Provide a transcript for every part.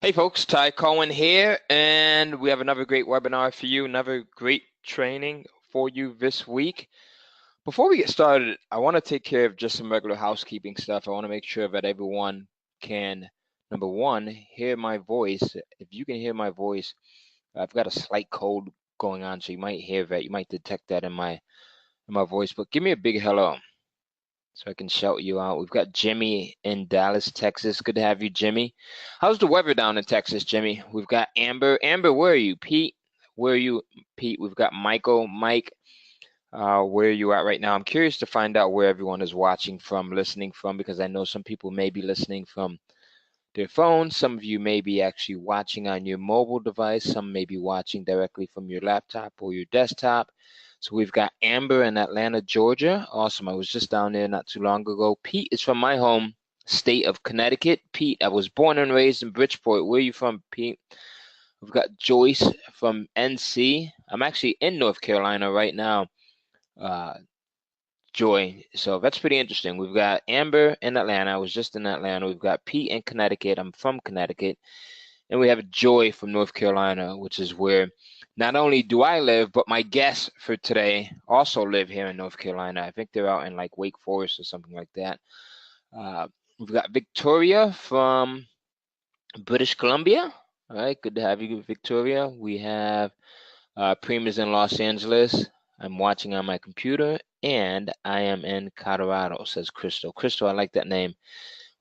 Hey folks, Ty Cohen here, and we have another great webinar for you, another great training for you this week. Before we get started, I want to take care of just some regular housekeeping stuff. I want to make sure that everyone can, number one, hear my voice. If you can hear my voice, I've got a slight cold going on, so you might hear that. You might detect that in my voice, but give me a big hello so I can shout you out. We've got Jimmy in Dallas, Texas. Good to have you, Jimmy. How's the weather down in Texas, Jimmy? We've got Amber. Amber, where are you? Pete, where are you? Pete, we've got Michael. Mike, where are you at right now? I'm curious to find out where everyone is watching from, listening from, because I know some people may be listening from their phone. Some of you may be actually watching on your mobile device. Some may be watching directly from your laptop or your desktop. So we've got Amber in Atlanta, Georgia. Awesome. I was just down there not too long ago. Pete is from my home state of Connecticut. Pete, I was born and raised in Bridgeport. Where are you from, Pete? We've got Joyce from NC. I'm actually in North Carolina right now. Uh, Joy. So that's pretty interesting. We've got Amber in Atlanta. I was just in Atlanta. We've got Pete in Connecticut. I'm from Connecticut. And we have Joy from North Carolina, which is where not only do I live, but my guests for today also live here in North Carolina. I think they're out in like Wake Forest or something like that. Uh, we've got Victoria from British Columbia. All right, good to have you, Victoria. We have Prima's in Los Angeles. I'm watching on my computer, and I am in Colorado, says Crystal. Crystal, I like that name.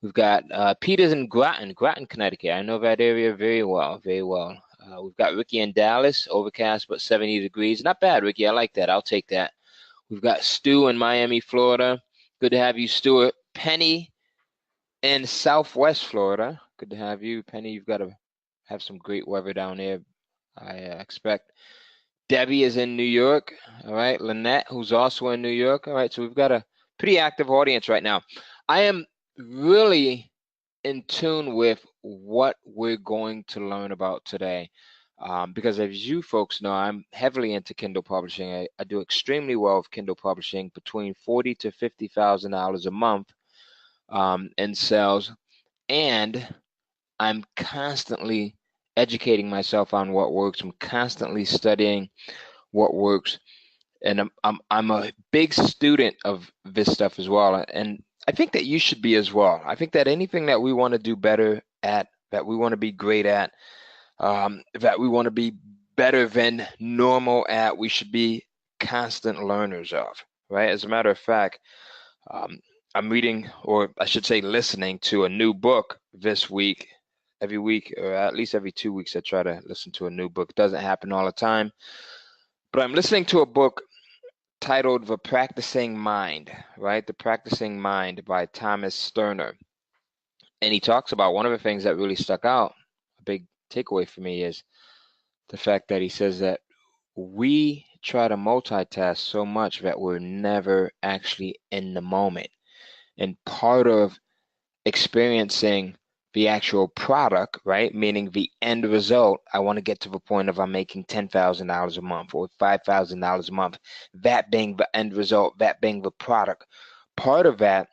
We've got Peter's in Groton, Connecticut. I know that area very well, very well. We've got Ricky in Dallas, overcast but 70 degrees. Not bad, Ricky. I like that. I'll take that. We've got Stu in Miami, Florida. Good to have you, Stuart. Penny in Southwest Florida. Good to have you, Penny. You've got to have some great weather down there, I expect. Debbie is in New York. All right. Lynette, who's also in New York. All right. So we've got a pretty active audience right now. I am really in tune with what we're going to learn about today. Because as you folks know, I'm heavily into Kindle publishing. I do extremely well with Kindle publishing, between $40,000 to $50,000 a month in sales, and I'm constantly educating myself on what works. I'm constantly studying what works, and I'm a big student of this stuff as well. And I think that you should be as well. I think that anything that we want to do better at, that we want to be great at, that we want to be better than normal at, we should be constant learners of, right? As a matter of fact, um, I'm reading, or I should say, listening to a new book this week. Every week, or at least every 2 weeks, I try to listen to a new book. It doesn't happen all the time, but I'm listening to a book titled The Practicing Mind, right? The Practicing Mind by Thomas Sterner. And he talks about, one of the things that really stuck out, a big takeaway for me, is the fact that he says that we try to multitask so much that we're never actually in the moment. And part of experiencing the actual product, right? Meaning the end result. I want to get to the point of I'm making $10,000 a month or $5,000 a month. That being the end result, that being the product. Part of that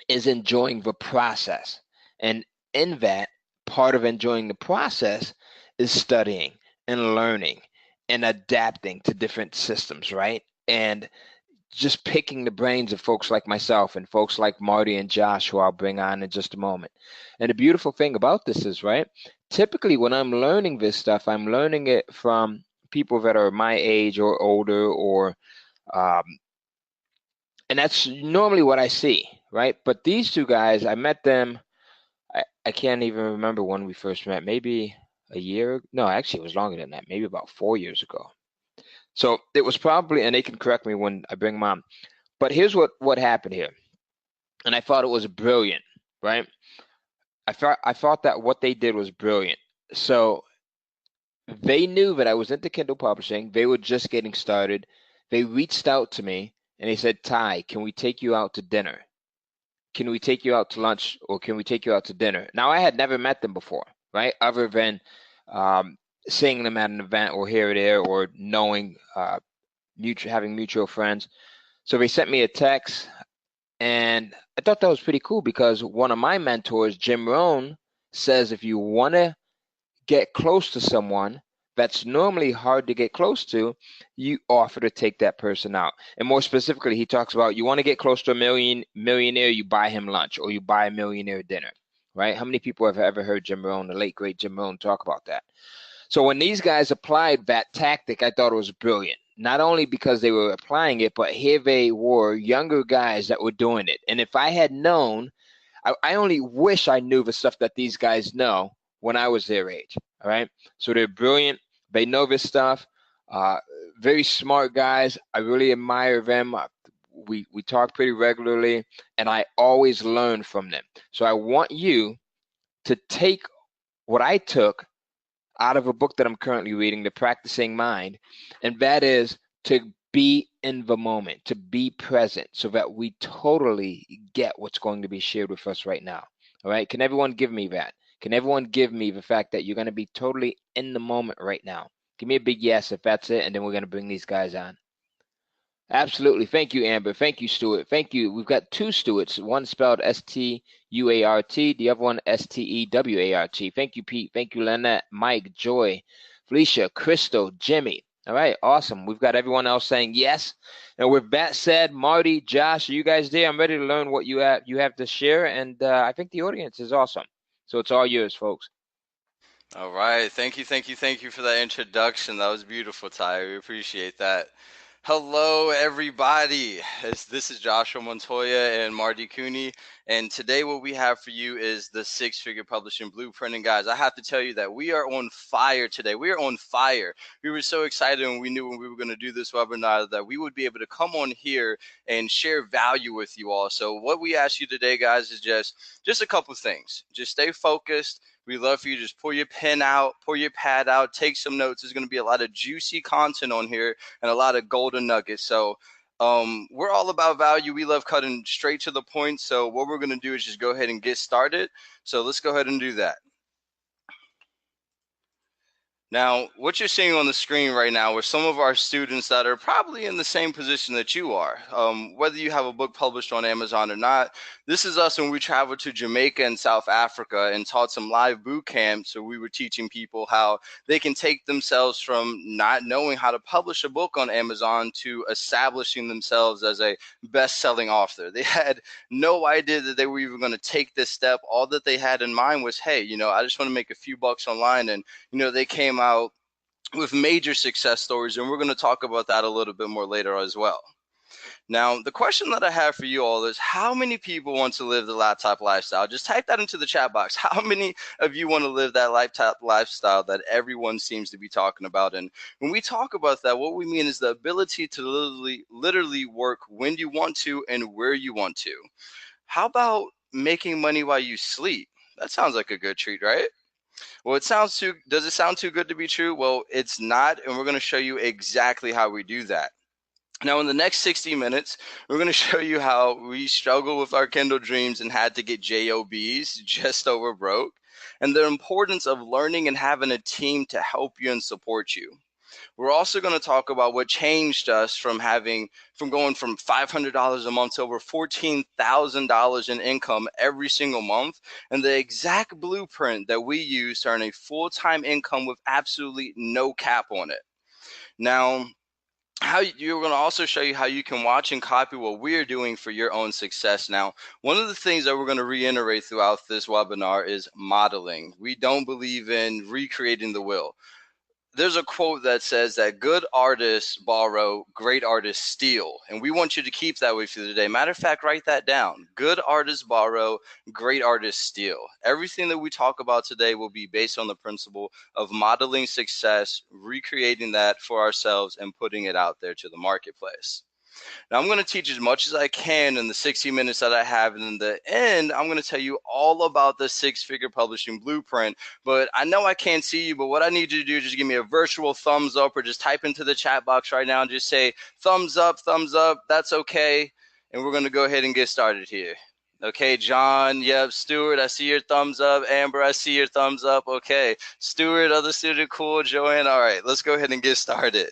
is enjoying the process. And in that, part of enjoying the process is studying and learning and adapting to different systems, right? And just picking the brains of folks like myself and folks like Marty and Josh, who I'll bring on in just a moment. And the beautiful thing about this is, right, typically when I'm learning this stuff, I'm learning it from people that are my age or older, or, um, and that's normally what I see, right? But these two guys, I met them, I can't even remember when we first met, maybe a year, no, actually it was longer than that, maybe about 4 years ago. So it was probably, and they can correct me when I bring them on. But here's what happened here, and I thought it was brilliant, right? I thought that what they did was brilliant. So they knew that I was into Kindle publishing. They were just getting started. They reached out to me and they said, "Ty, can we take you out to dinner? Can we take you out to lunch, or can we take you out to dinner?" Now I had never met them before, right? Other than um, seeing them at an event or here or there, or knowing having mutual friends. So they sent me a text. And I thought that was pretty cool, because one of my mentors, Jim Rohn, says if you want to get close to someone that's normally hard to get close to, you offer to take that person out. And more specifically, he talks about you want to get close to a millionaire, you buy him lunch or you buy a millionaire dinner, right? How many people have ever heard Jim Rohn, the late great Jim Rohn, talk about that? So when these guys applied that tactic, I thought it was brilliant. Not only because they were applying it, but here they were, younger guys that were doing it. And if I had known, I only wish I knew the stuff that these guys know when I was their age. All right. So they're brilliant. They know this stuff. Uh, very smart guys. I really admire them. We talk pretty regularly, and I always learn from them. So I want you to take what I took out of a book that I'm currently reading, The Practicing Mind, and that is to be in the moment, to be present, so that we totally get what's going to be shared with us right now. All right? Can everyone give me that? Can everyone give me the fact that you're going to be totally in the moment right now? Give me a big yes if that's it, and then we're going to bring these guys on. Absolutely. Thank you, Amber. Thank you, Stuart. Thank you. We've got two Stuarts, one spelled Stuart, the other one Stewart. Thank you, Pete. Thank you, Lynette, Mike, Joy, Felicia, Crystal, Jimmy. All right, awesome. We've got everyone else saying yes. And with that said, Marty, Josh, are you guys there? I'm ready to learn what you have to share, and I think the audience is awesome. So it's all yours, folks. All right. Thank you for that introduction. That was beautiful, Ty. We appreciate that. Hello, everybody. This is Joshua Montoya and Marty Cooney. And today what we have for you is the six-figure publishing blueprint. And guys, I have to tell you that we are on fire today. We are on fire. We were so excited when we knew when we were going to do this webinar that we would be able to come on here and share value with you all. So what we ask you today, guys, is just a couple things. Just stay focused. We'd love for you to just pull your pen out, pull your pad out, take some notes. There's going to be a lot of juicy content on here and a lot of golden nuggets. So we're all about value. We love cutting straight to the point. So what we're going to do is just go ahead and get started. So let's go ahead and do that. Now, what you're seeing on the screen right now are some of our students that are probably in the same position that you are. Whether you have a book published on Amazon or not, this is us when we traveled to Jamaica and South Africa and taught some live boot camps. So we were teaching people how they can take themselves from not knowing how to publish a book on Amazon to establishing themselves as a best-selling author. They had no idea that they were even going to take this step. All that they had in mind was, hey, I just want to make a few bucks online. And, they came out with major success stories, and we're going to talk about that a little bit more later as well. Now, the question that I have for you all is, how many people want to live the laptop lifestyle? Just type that into the chat box. How many of you want to live that laptop lifestyle that everyone seems to be talking about? And when we talk about that, what we mean is the ability to literally work when you want to and where you want to. How about making money while you sleep? That sounds like a good treat, right? Well, does it sound too good to be true? Well, it's not, and we're going to show you exactly how we do that. Now, in the next 60 minutes, we're going to show you how we struggle with our Kindle dreams and had to get JOBs, just over broke, and the importance of learning and having a team to help you and support you. We're also going to talk about what changed us from going from $500 a month to over $14,000 in income every single month, and the exact blueprint that we use to earn a full-time income with absolutely no cap on it. Now, you're going to also show you how you can watch and copy what we're doing for your own success. Now, one of the things that we're going to reiterate throughout this webinar is modeling. We don't believe in recreating the wheel. There's a quote that says that good artists borrow, great artists steal. And we want you to keep that with you today. Matter of fact, write that down. Good artists borrow, great artists steal. Everything that we talk about today will be based on the principle of modeling success, recreating that for ourselves, and putting it out there to the marketplace. Now, I'm going to teach as much as I can in the 60 minutes that I have. And in the end, I'm going to tell you all about the six-figure publishing blueprint. But I know I can't see you, but what I need you to do is just give me a virtual thumbs up, or just type into the chat box right now and just say thumbs up, thumbs up. That's okay. And we're going to go ahead and get started here. Okay, John, yep, Stuart, I see your thumbs up. Amber, I see your thumbs up. Okay, Stuart, other student, cool. Joanne, all right, let's go ahead and get started.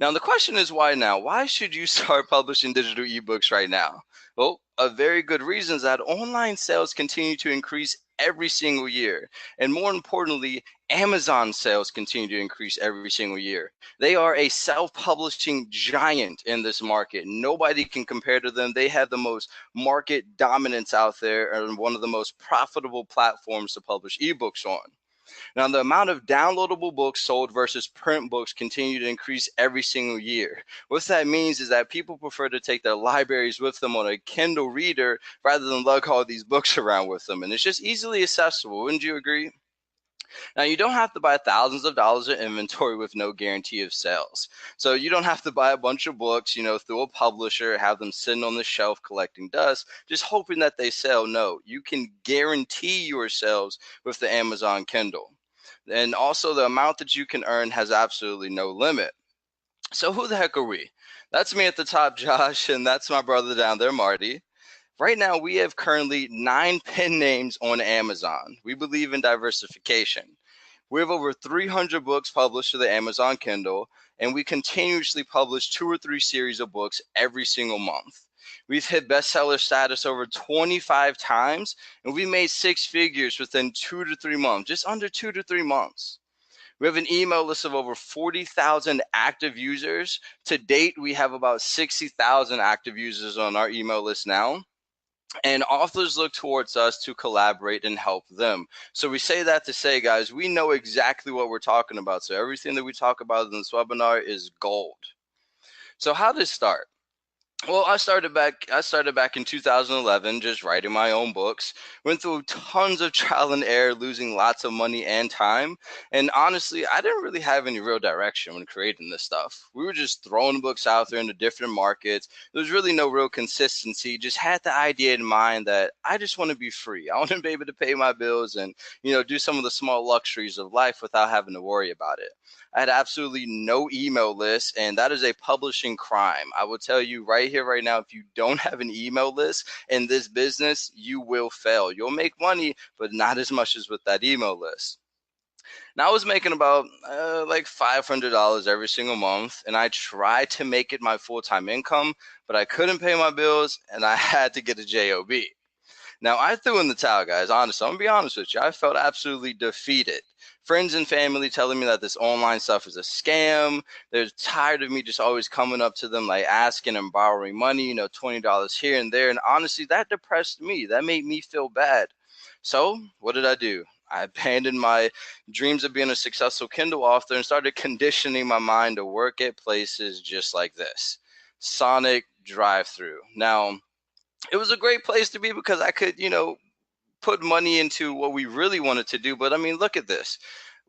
Now, the question is, why now? Why should you start publishing digital ebooks right now? Well, a very good reason is that online sales continue to increase every single year. And more importantly, Amazon sales continue to increase every single year. They are a self-publishing giant in this market. Nobody can compare to them. They have the most market dominance out there and one of the most profitable platforms to publish ebooks on. Now, the amount of downloadable books sold versus print books continue to increase every single year. What that means is that people prefer to take their libraries with them on a Kindle reader rather than lug all these books around with them. And it's just easily accessible. Wouldn't you agree? Now, you don't have to buy thousands of dollars of inventory with no guarantee of sales. So you don't have to buy a bunch of books, through a publisher, have them sitting on the shelf collecting dust, just hoping that they sell. No, you can guarantee your sales with the Amazon Kindle. And also, the amount that you can earn has absolutely no limit. So who the heck are we? That's me at the top, Josh, and that's my brother down there, Marty. Right now, we have currently 9 pen names on Amazon. We believe in diversification. We have over 300 books published to the Amazon Kindle, and we continuously publish 2 or 3 series of books every single month. We've hit bestseller status over 25 times, and we made 6 figures within 2 to 3 months, just under 2 to 3 months. We have an email list of over 40,000 active users. To date, we have about 60,000 active users on our email list now. And authors look towards us to collaborate and help them. So we say that to say, guys, we know exactly what we're talking about. So everything that we talk about in this webinar is gold. So how did it start? Well, I started back in 2011, just writing my own books. Went through tons of trial and error, losing lots of money and time. And honestly, I didn't really have any real direction when creating this stuff. We were just throwing books out there into different markets. There was really no real consistency. Just had the idea in mind that I just want to be free. I want to be able to pay my bills and, do some of the small luxuries of life without having to worry about it. I had absolutely no email list, and that is a publishing crime. I will tell you right here, right now, if you don't have an email list in this business, you will fail. You'll make money, but not as much as with that email list. Now I was making about like $500 every single month, and I tried to make it my full-time income, but I couldn't pay my bills, and I had to get a job. Now, I threw in the towel, guys. Honestly, I'm going to be honest with you. I felt absolutely defeated. Friends and family telling me that this online stuff is a scam. They're tired of me just always coming up to them, like asking and borrowing money, $20 here and there. And honestly, that depressed me. That made me feel bad. So what did I do? I abandoned my dreams of being a successful Kindle author and started conditioning my mind to work at places just like this. Sonic drive-through. Now, it was a great place to be because I could, put money into what we really wanted to do. But I mean, look at this.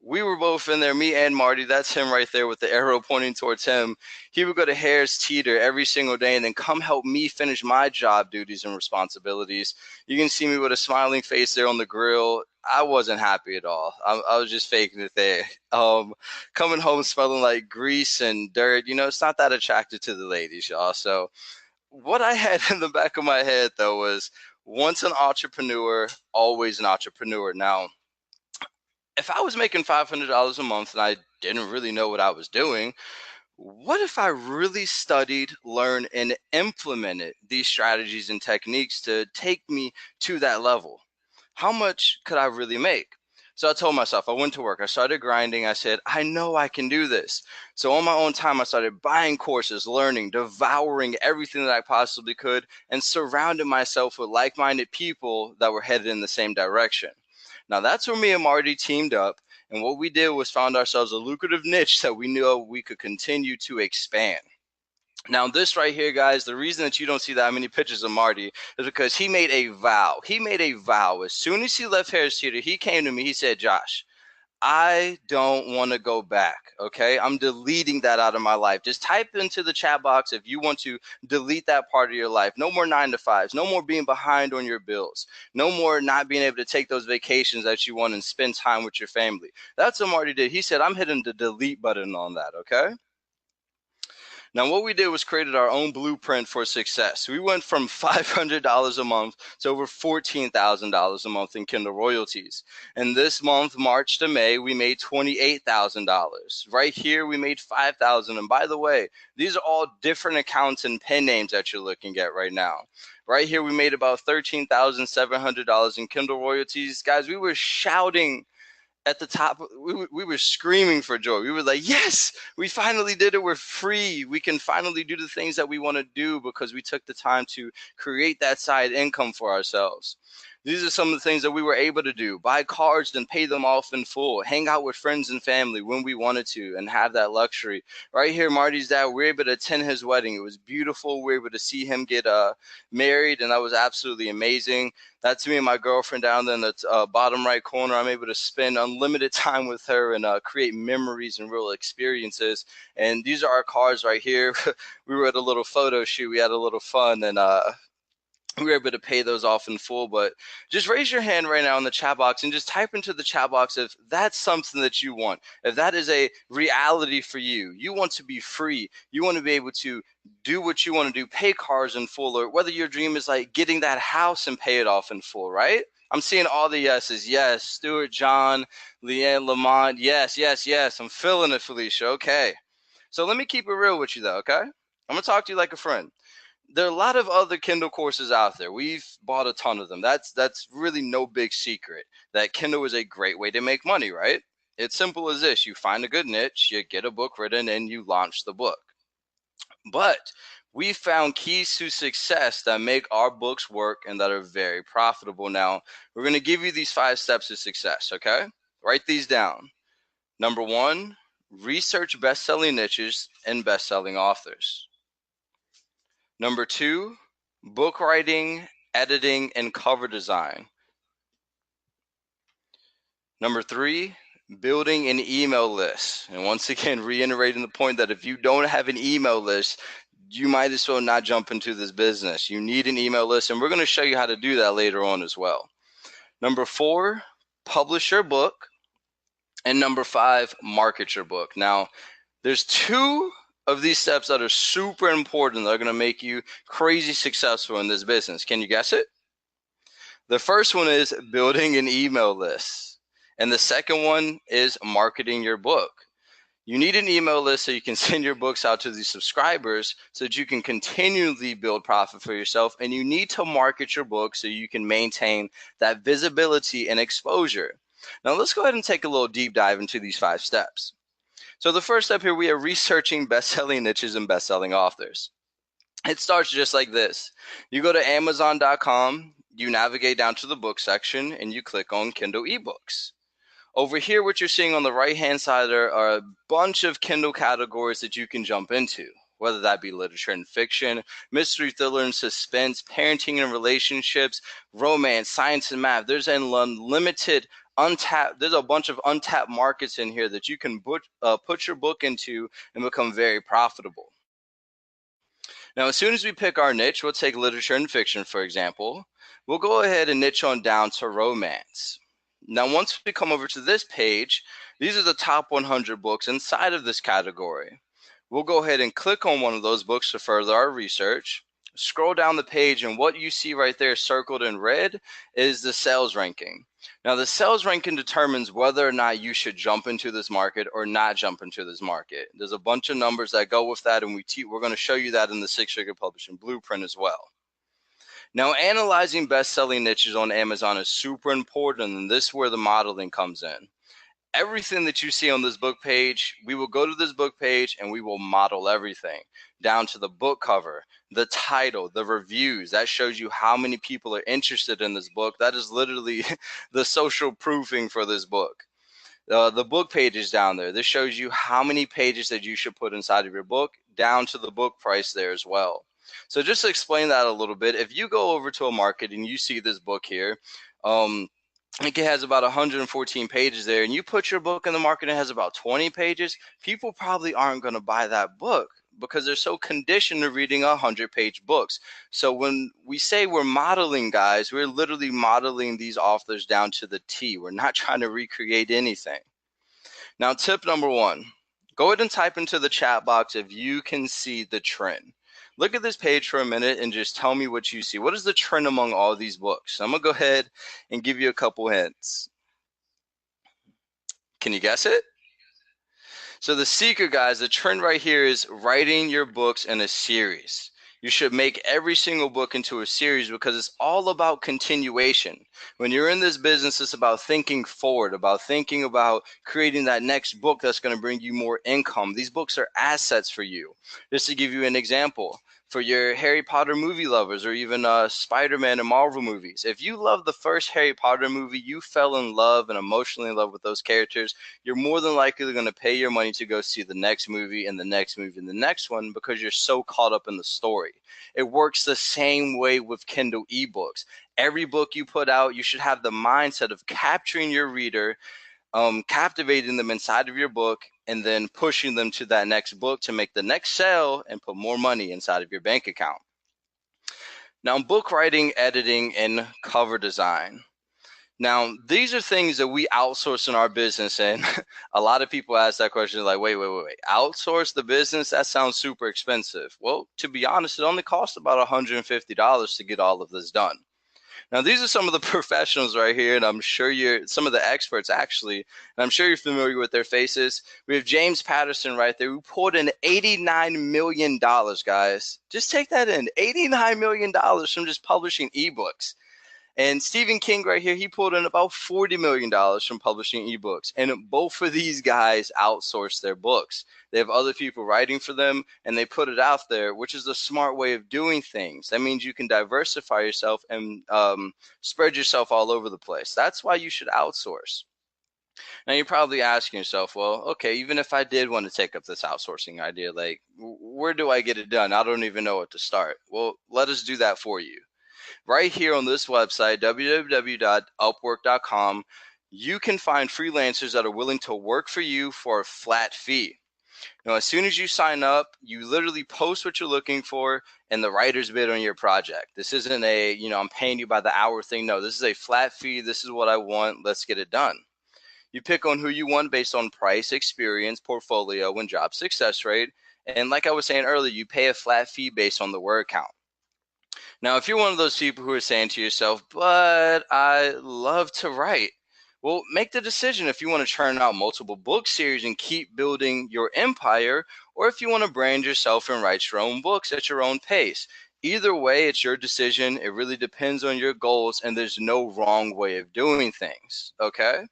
We were both in there, me and Marty. That's him right there with the arrow pointing towards him. He would go to Harris Teeter every single day and then come help me finish my job duties and responsibilities. You can see me with a smiling face there on the grill. I wasn't happy at all. I was just faking it there. Coming home smelling like grease and dirt, it's not that attractive to the ladies, y'all. So what I had in the back of my head, though, was once an entrepreneur, always an entrepreneur. Now, if I was making $500 a month and I didn't really know what I was doing, what if I really studied, learned, and implemented these strategies and techniques to take me to that level? How much could I really make? So I told myself, I went to work, I started grinding. I said, I know I can do this. So on my own time, I started buying courses, learning, devouring everything that I possibly could, and surrounded myself with like-minded people that were headed in the same direction. Now that's where me and Marty teamed up. And what we did was found ourselves a lucrative niche that we knew we could continue to expand. Now, this right here, guys, the reason that you don't see that many pictures of Marty is because he made a vow. He made a vow. As soon as he left Harris Teeter, he came to me. He said, Josh, I don't want to go back, okay? I'm deleting that out of my life. Just type into the chat box if you want to delete that part of your life. No more 9 to 5s. No more being behind on your bills. No more not being able to take those vacations that you want and spend time with your family. That's what Marty did. He said, I'm hitting the delete button on that, okay? Now, what we did was created our own blueprint for success. We went from $500 a month to over $14,000 a month in Kindle royalties. And this month, March to May, we made $28,000. Right here, we made $5,000. And by the way, these are all different accounts and pen names that you're looking at right now. Right here, we made about $13,700 in Kindle royalties. Guys, we were shouting at the top. We were screaming for joy. We were like, yes, we finally did it. We're free. We can finally do the things that we want to do because we took the time to create that side income for ourselves. These are some of the things that we were able to do: buy cards and pay them off in full, hang out with friends and family when we wanted to, and have that luxury. Right here, Marty's dad, we were able to attend his wedding. It was beautiful. We were able to see him get married, and that was absolutely amazing. That's me and my girlfriend down there in the bottom right corner. I'm able to spend unlimited time with her and create memories and real experiences. And these are our cards right here. We were at a little photo shoot. We had a little fun, and we were able to pay those off in full. But just raise your hand right now in the chat box and just type into the chat box if that's something that you want. If that is a reality for you, you want to be free, you want to be able to do what you want to do, pay cars in full, or whether your dream is like getting that house and pay it off in full, right? I'm seeing all the yeses. Yes, Stuart, John, Leanne, Lamont. Yes, yes, yes. I'm feeling it, Felicia. Okay. So let me keep it real with you though, okay? I'm going to talk to you like a friend. There are a lot of other Kindle courses out there. We've bought a ton of them. That's really no big secret that Kindle is a great way to make money, right? It's simple as this. You find a good niche, you get a book written, and you launch the book. But we found keys to success that make our books work and that are very profitable. Now, we're going to give you these 5 steps to success, okay? Write these down. Number 1, research best-selling niches and best-selling authors. Number 2, book writing, editing, and cover design. Number 3, building an email list. And once again, reiterating the point that if you don't have an email list, you might as well not jump into this business. You need an email list, and we're going to show you how to do that later on as well. Number 4, publish your book. And number 5, market your book. Now, there's 2 of these steps that are super important that are going to make you crazy successful in this business. Can you guess it? The first one is building an email list. And the second one is marketing your book. You need an email list so you can send your books out to these subscribers so that you can continually build profit for yourself. And you need to market your book so you can maintain that visibility and exposure. Now let's go ahead and take a little deep dive into these 5 steps. So the first step here, we are researching best-selling niches and best-selling authors. It starts just like this. You go to Amazon.com, you navigate down to the book section, and you click on Kindle eBooks. Over here, what you're seeing on the right-hand side are a bunch of Kindle categories that you can jump into, whether that be literature and fiction, mystery, thriller and suspense, parenting and relationships, romance, science and math. There's an unlimited there's a bunch of untapped markets in here that you can put your book into and become very profitable. Now, as soon as we pick our niche, we'll take literature and fiction, for example. We'll go ahead and niche on down to romance. Now, once we come over to this page, these are the top 100 books inside of this category. We'll go ahead and click on one of those books to further our research. Scroll down the page, and what you see right there circled in red is the sales ranking. Now, the sales ranking determines whether or not you should jump into this market or not jump into this market. There's a bunch of numbers that go with that, and we're going to show you that in the 6-Figure Publishing Blueprint as well. Now, analyzing best-selling niches on Amazon is super important, and this is where the modeling comes in. Everything that you see on this book page, we will go to this book page and we will model everything down to the book cover, the title, the reviews. That shows you how many people are interested in this book. That is literally the social proofing for this book. The book page is down there. This shows you how many pages that you should put inside of your book, down to the book price there as well. So just to explain that a little bit, if you go over to a market and you see this book here, I think it has about 114 pages there, and you put your book in the market and it has about 20 pages, people probably aren't going to buy that book because they're so conditioned to reading 100-page books. So when we say we're modeling, guys, we're literally modeling these authors down to the T. We're not trying to recreate anything. Now, tip number 1, Go ahead and type into the chat box if you can see the trend. Look at this page for a minute and just tell me what you see. What is the trend among all these books? I'm going to go ahead and give you a couple hints. Can you guess it? So the secret, guys, the trend right here is writing your books in a series. You should make every single book into a series because it's all about continuation. When you're in this business, it's about thinking forward, about thinking about creating that next book that's going to bring you more income. These books are assets for you. Just to give you an example, for your Harry Potter movie lovers or even Spider-Man and Marvel movies, if you love the first Harry Potter movie, you fell in love and emotionally in love with those characters, you're more than likely going to pay your money to go see the next movie and the next movie and the next one because you're so caught up in the story. It works the same way with Kindle ebooks. Every book you put out, you should have the mindset of capturing your reader, captivating them inside of your book, and then pushing them to that next book to make the next sale and put more money inside of your bank account. Now, book writing, editing, and cover design. Now, these are things that we outsource in our business, and a lot of people ask that question like, wait, outsource the business? That sounds super expensive. Well, to be honest, it only costs about $150 to get all of this done. Now, these are some of the professionals right here, and I'm sure you're some of the experts actually, and I'm sure you're familiar with their faces. We have James Patterson right there, who pulled in $89 million, guys. Just take that in, $89 million from just publishing ebooks. And Stephen King right here, he pulled in about $40 million from publishing ebooks. And both of these guys outsource their books. They have other people writing for them, and they put it out there, which is a smart way of doing things. That means you can diversify yourself and spread yourself all over the place. That's why you should outsource. Now, you're probably asking yourself, well, okay, even if I did want to take up this outsourcing idea, like, where do I get it done? I don't even know what to start. Well, let us do that for you. Right here on this website, www.upwork.com, you can find freelancers that are willing to work for you for a flat fee. Now, as soon as you sign up, you literally post what you're looking for and the writers bid on your project. This isn't a, I'm paying you by the hour thing. No, this is a flat fee. This is what I want. Let's get it done. You pick on who you want based on price, experience, portfolio, and job success rate. And like I was saying earlier, you pay a flat fee based on the word count. Now, if you're one of those people who are saying to yourself, but I love to write, well, make the decision if you want to churn out multiple book series and keep building your empire, or if you want to brand yourself and write your own books at your own pace. Either way, it's your decision. It really depends on your goals, and there's no wrong way of doing things, okay?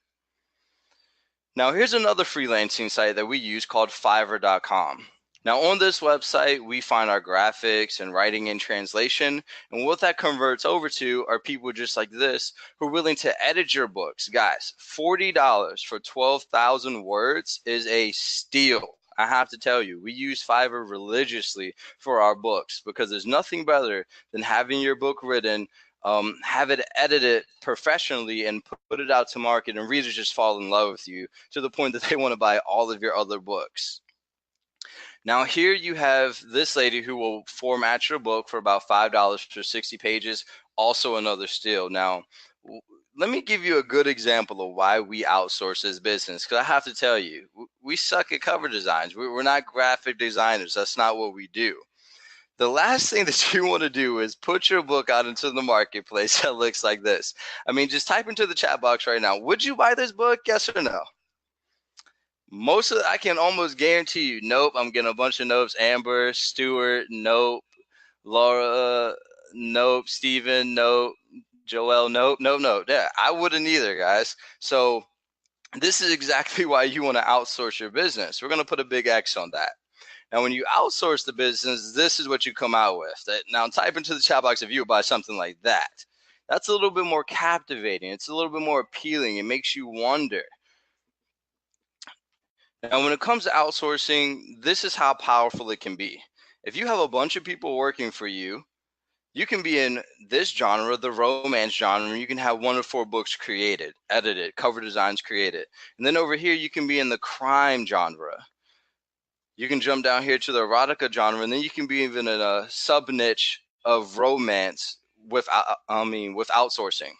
Now, here's another freelancing site that we use called Fiverr.com. Now, on this website, we find our graphics and writing and translation. And what that converts over to are people just like this who are willing to edit your books. Guys, $40 for 12,000 words is a steal. I have to tell you, we use Fiverr religiously for our books because there's nothing better than having your book written, have it edited professionally and put it out to market, and readers just fall in love with you to the point that they want to buy all of your other books. Now, here you have this lady who will format your book for about $5 for 60 pages, also another steal. Now, let me give you a good example of why we outsource this business, because I have to tell you, we suck at cover designs. We're not graphic designers. That's not what we do. The last thing that you want to do is put your book out into the marketplace that looks like this. I mean, just type into the chat box right now, would you buy this book? Yes or no? I can almost guarantee you, nope. I'm getting a bunch of nopes. Amber, Stuart, nope. Laura, nope. Steven, nope. Joel, nope. Yeah, I wouldn't either, guys. So this is exactly why you want to outsource your business. We're going to put a big X on that. Now, when you outsource the business, this is what you come out with. Now, type into the chat box if you would buy something like that. That's a little bit more captivating. It's a little bit more appealing. It makes you wonder. Now, when it comes to outsourcing, this is how powerful it can be. If you have a bunch of people working for you, you can be in this genre, the romance genre. You can have 1 or 4 books created, edited, cover designs created. And then over here, you can be in the crime genre. You can jump down here to the erotica genre, and then you can be even in a sub niche of romance with outsourcing.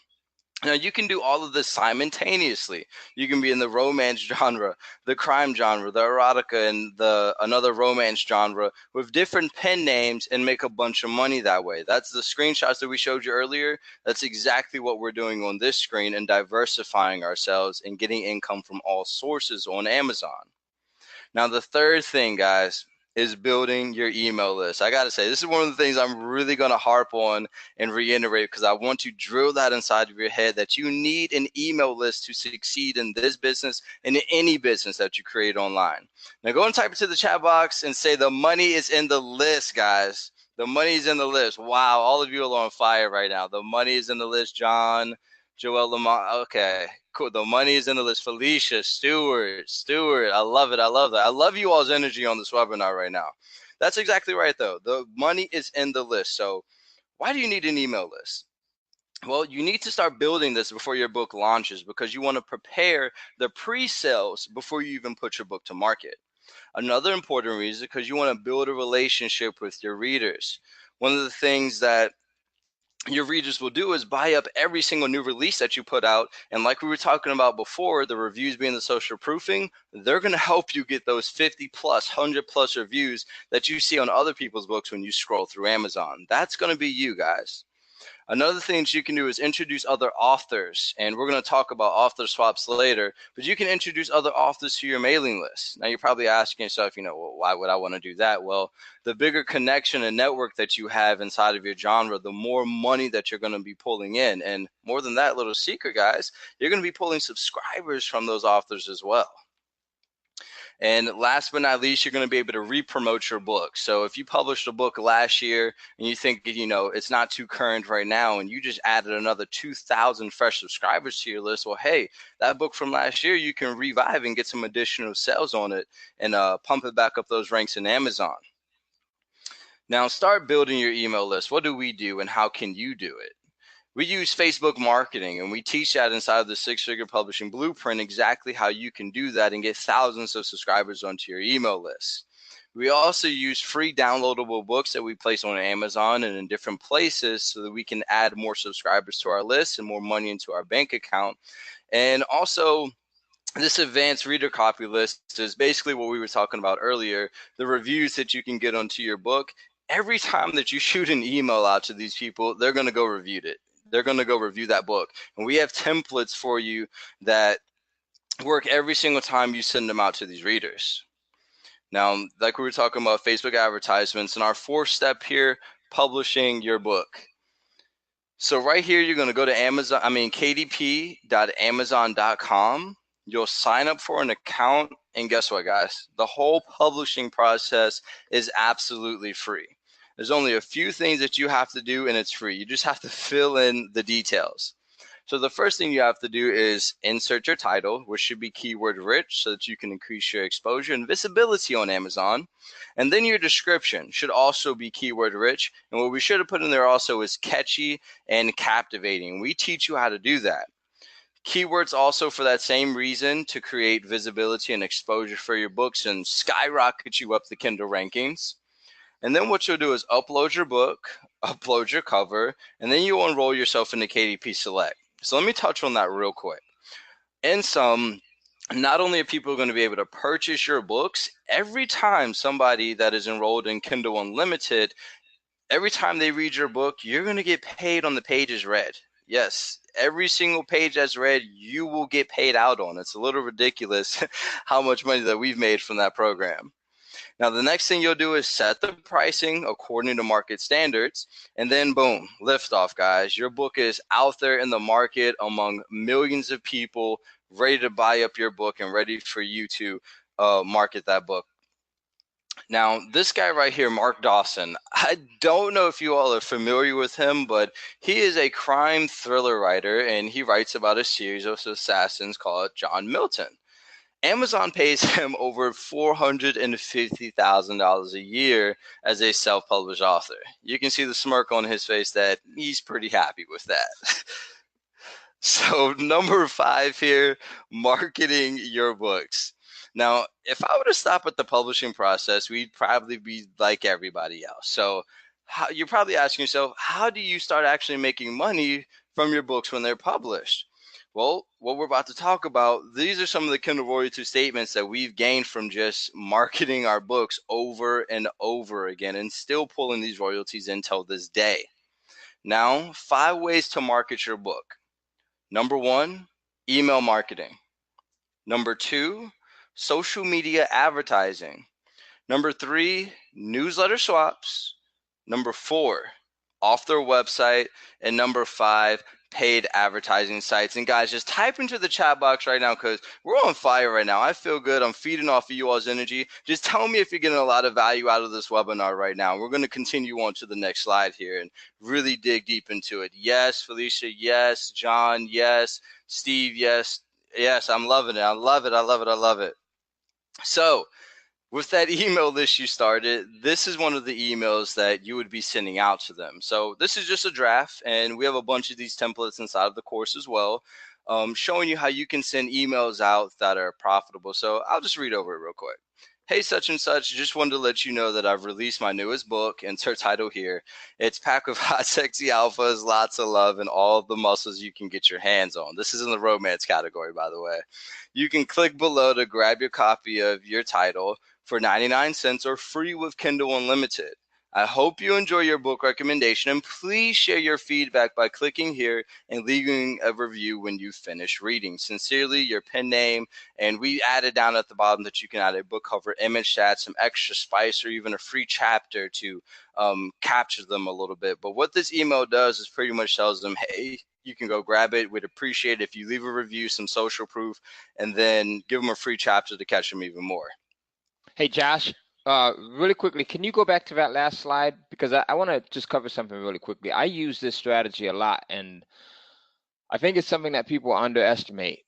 Now you can do all of this simultaneously. You can be in the romance genre, the crime genre, the erotica, and the another romance genre with different pen names and make a bunch of money that way. That's the screenshots that we showed you earlier. That's exactly what we're doing on this screen and diversifying ourselves and getting income from all sources on Amazon. Now, the third thing, guys, is building your email list. I got to say, this is one of the things I'm really going to harp on and reiterate because I want to drill that inside of your head that you need an email list to succeed in this business and in any business that you create online. Now, go and type it to the chat box and say the money is in the list, guys. The money is in the list. Wow, all of you are on fire right now. The money is in the list, John, Joel Lamont. Okay, cool. The money is in the list. Felicia, Stewart. I love it. I love that. I love you all's energy on this webinar right now. That's exactly right, though. The money is in the list. So why do you need an email list? Well, you need to start building this before your book launches because you want to prepare the pre-sales before you even put your book to market. Another important reason because you want to build a relationship with your readers. One of the things that your readers will do is buy up every single new release that you put out. And like we were talking about before, the reviews being the social proofing, they're going to help you get those 50 plus, 100 plus reviews that you see on other people's books when you scroll through Amazon. That's going to be you guys. Another thing that you can do is introduce other authors, and we're going to talk about author swaps later, but you can introduce other authors to your mailing list. Now, you're probably asking yourself, well, why would I want to do that? Well, the bigger connection and network that you have inside of your genre, the more money that you're going to be pulling in. And more than that, little secret, guys, you're going to be pulling subscribers from those authors as well. And last but not least, you're going to be able to re-promote your book. So if you published a book last year and you think, it's not too current right now and you just added another 2,000 fresh subscribers to your list, well, hey, that book from last year, you can revive and get some additional sales on it and pump it back up those ranks in Amazon. Now, start building your email list. What do we do and how can you do it? We use Facebook marketing, and we teach that inside of the Six-Figure Publishing Blueprint exactly how you can do that and get thousands of subscribers onto your email list. We also use free downloadable books that we place on Amazon and in different places so that we can add more subscribers to our list and more money into our bank account. And also, this advanced reader copy list is basically what we were talking about earlier, the reviews that you can get onto your book. Every time that you shoot an email out to these people, they're going to go review it. They're going to go review that book. And we have templates for you that work every single time you send them out to these readers. Now, like we were talking about Facebook advertisements, and our fourth step here, publishing your book. So right here, you're going to go to kdp.amazon.com. You'll sign up for an account, and guess what, guys? The whole publishing process is absolutely free. There's only a few things that you have to do, and it's free. You just have to fill in the details. So the first thing you have to do is insert your title, which should be keyword rich so that you can increase your exposure and visibility on Amazon. And then your description should also be keyword rich. And what we should have put in there also is catchy and captivating. We teach you how to do that. Keywords also for that same reason to create visibility and exposure for your books and skyrocket you up the Kindle rankings. And then what you'll do is upload your book, upload your cover, and then you'll enroll yourself into KDP Select. So let me touch on that real quick. In sum, not only are people going to be able to purchase your books, every time somebody that is enrolled in Kindle Unlimited, every time they read your book, you're going to get paid on the pages read. Yes, every single page that's read, you will get paid out on. It's a little ridiculous how much money that we've made from that program. Now, the next thing you'll do is set the pricing according to market standards, and then boom, lift off, guys. Your book is out there in the market among millions of people ready to buy up your book and ready for you to market that book. Now, this guy right here, Mark Dawson, I don't know if you all are familiar with him, but he is a crime thriller writer, and he writes about a series of assassins called John Milton. Amazon pays him over $450,000 a year as a self-published author. You can see the smirk on his face that he's pretty happy with that. So number 5 here, marketing your books. Now, if I were to stop at the publishing process, we'd probably be like everybody else. So you're probably asking yourself, how do you start actually making money from your books when they're published. Well, what we're about to talk about, these are some of the Kindle royalty statements that we've gained from just marketing our books over and over again and still pulling these royalties until this day. Now, 5 ways to market your book. Number 1, email marketing. Number 2, social media advertising. Number 3, newsletter swaps. Number 4, off their website. And number 5, paid advertising sites. And guys, just type into the chat box right now because we're on fire right now. I feel good. I'm feeding off of you all's energy. Just tell me if you're getting a lot of value out of this webinar right now. We're going to continue on to the next slide here and really dig deep into it. Yes, Felicia. Yes, John. Yes, Steve. Yes. Yes, I'm loving it. I love it. I love it. I love it. So, with that email list you started, this is one of the emails that you would be sending out to them. So this is just a draft, and we have a bunch of these templates inside of the course as well, showing you how you can send emails out that are profitable. So I'll just read over it real quick. Hey, such and such, just wanted to let you know that I've released my newest book, insert title here. It's packed with hot, sexy alphas, lots of love, and all the muscles you can get your hands on. This is in the romance category, by the way. You can click below to grab your copy of your title for 99 cents or free with Kindle Unlimited. I hope you enjoy your book recommendation, and please share your feedback by clicking here and leaving a review when you finish reading. Sincerely, your pen name, and we added down at the bottom that you can add a book cover image to add some extra spice or even a free chapter to capture them a little bit. But what this email does is pretty much tells them, hey, you can go grab it. We'd appreciate it if you leave a review, some social proof, and then give them a free chapter to catch them even more. Hey, Josh, really quickly, can you go back to that last slide? Because I want to just cover something really quickly. I use this strategy a lot, and I think it's something that people underestimate.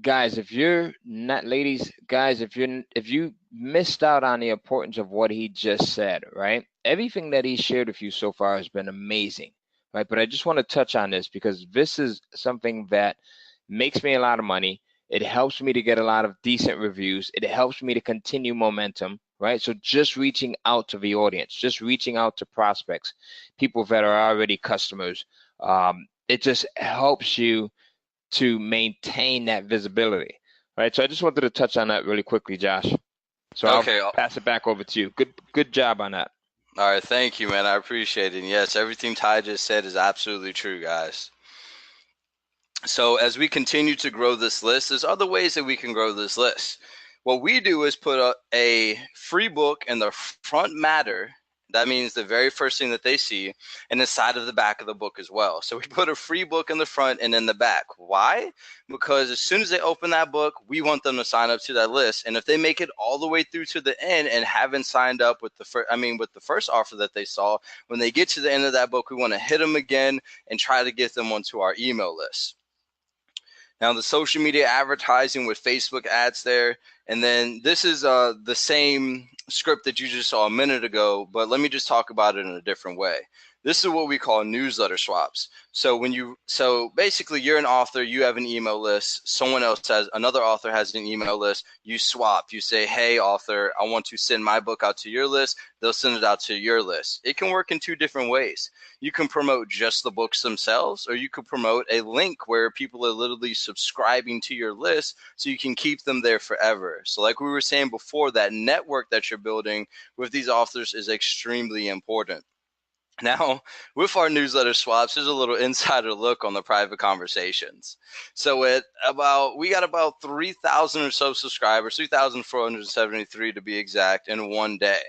Guys, if you're not, ladies, guys, if you missed out on the importance of what he just said, right? Everything that he shared with you so far has been amazing, right? But I just want to touch on this because this is something that makes me a lot of money. It helps me to get a lot of decent reviews. It helps me to continue momentum, right? So just reaching out to the audience, just reaching out to prospects, people that are already customers, it just helps you to maintain that visibility, right? So I just wanted to touch on that really quickly, Josh. So Okay. I'll pass it back over to you. Good job on that. All right, thank you, man. I appreciate it. And yes, everything Ty just said is absolutely true, guys. So as we continue to grow this list, there's other ways that we can grow this list. What we do is put a free book in the front matter. That means the very first thing that they see, and the side of the back of the book as well. So we put a free book in the front and in the back. Why? Because as soon as they open that book, we want them to sign up to that list. And if they make it all the way through to the end and haven't signed up with the first offer that they saw, when they get to the end of that book, we want to hit them again and try to get them onto our email list. Now the social media advertising with Facebook ads there, and then this is the same script that you just saw a minute ago, but let me just talk about it in a different way. This is what we call newsletter swaps. So basically you're an author, you have an email list, another author has an email list, you swap, you say, hey author, I want to send my book out to your list, they'll send it out to your list. It can work in 2 different ways. You can promote just the books themselves, or you could promote a link where people are literally subscribing to your list so you can keep them there forever. So like we were saying before, that network that you're building with these authors is extremely important. Now, with our newsletter swaps, there's a little insider look on the private conversations. So we got about 3,000 or so subscribers, 3,473 to be exact, in one day.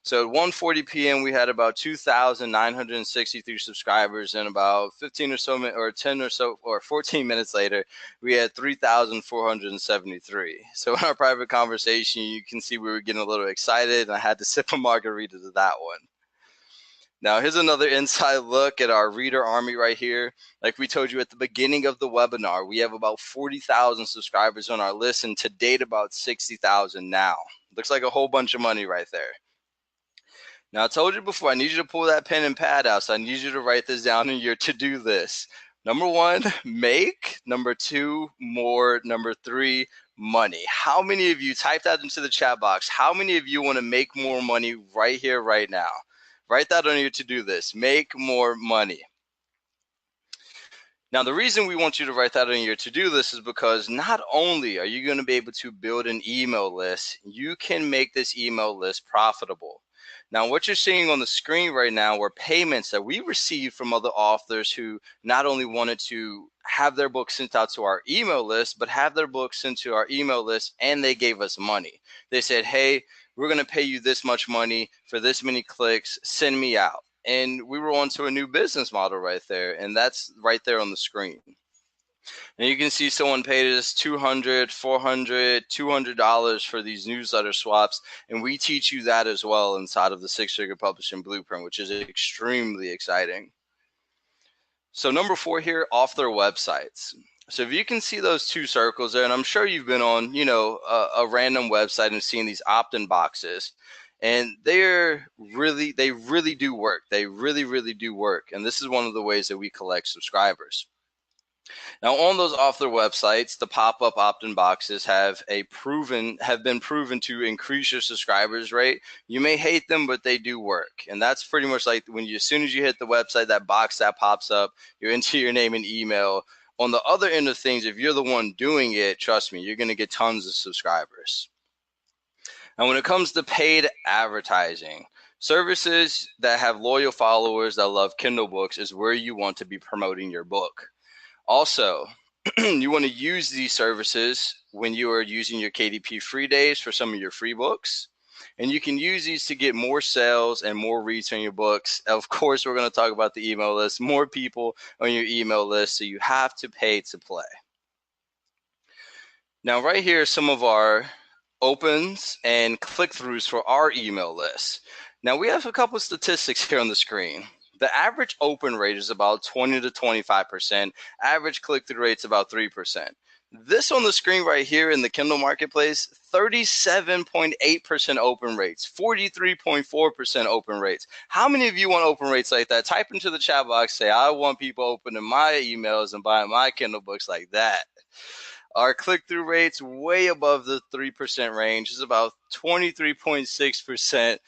So at 1:40 p.m., we had about 2,963 subscribers, and about 15 or so, or 10 or so, or 14 minutes later, we had 3,473. So in our private conversation, you can see we were getting a little excited, and I had to sip a margarita to that one. Now, here's another inside look at our reader army right here. Like we told you at the beginning of the webinar, we have about 40,000 subscribers on our list, and to date, about 60,000 now. Looks like a whole bunch of money right there. Now, I told you before, I need you to pull that pen and pad out, so I need you to write this down in your to-do list. Number 1, make. Number 2, more. Number 3, money. How many of you, type that into the chat box, how many of you want to make more money right here, right now? Write that on your to-do list. Make more money. Now, the reason we want you to write that on your to-do list is because not only are you going to be able to build an email list, you can make this email list profitable. Now, what you're seeing on the screen right now were payments that we received from other authors who not only wanted to have their book sent out to our email list, but have their book sent to our email list, and they gave us money. They said, hey, we're going to pay you this much money for this many clicks, send me out. And we were onto a new business model right there, and that's right there on the screen. And you can see someone paid us $200, $400, $200 for these newsletter swaps, and we teach you that as well inside of the Six-Figure Publishing Blueprint, which is extremely exciting. So number 4 here, off their websites. So if you can see those 2 circles there, and I'm sure you've been on, a random website and seen these opt-in boxes, and they really do work. They really do work. And this is one of the ways that we collect subscribers. Now, on those off their websites, the pop-up opt-in boxes have been proven to increase your subscribers rate. You may hate them, but they do work. And that's pretty much like as soon as you hit the website, that box that pops up, you enter your name and email. On the other end of things, if you're the one doing it, trust me, you're going to get tons of subscribers. Now, when it comes to paid advertising, services that have loyal followers that love Kindle books is where you want to be promoting your book. Also, you want to use these services when you are using your KDP free days for some of your free books. And you can use these to get more sales and more reads on your books. Of course, we're going to talk about the email list, more people on your email list, so you have to pay to play. Now, right here are some of our opens and click-throughs for our email list. Now, we have a couple of statistics here on the screen. The average open rate is about 20 to 25%. Average click-through rate is about 3%. This on the screen right here in the Kindle marketplace, 37.8% open rates, 43.4% open rates. How many of you want open rates like that? Type into the chat box, say, I want people opening my emails and buying my Kindle books like that. Our click-through rates way above the 3% range. Is about 23.6%.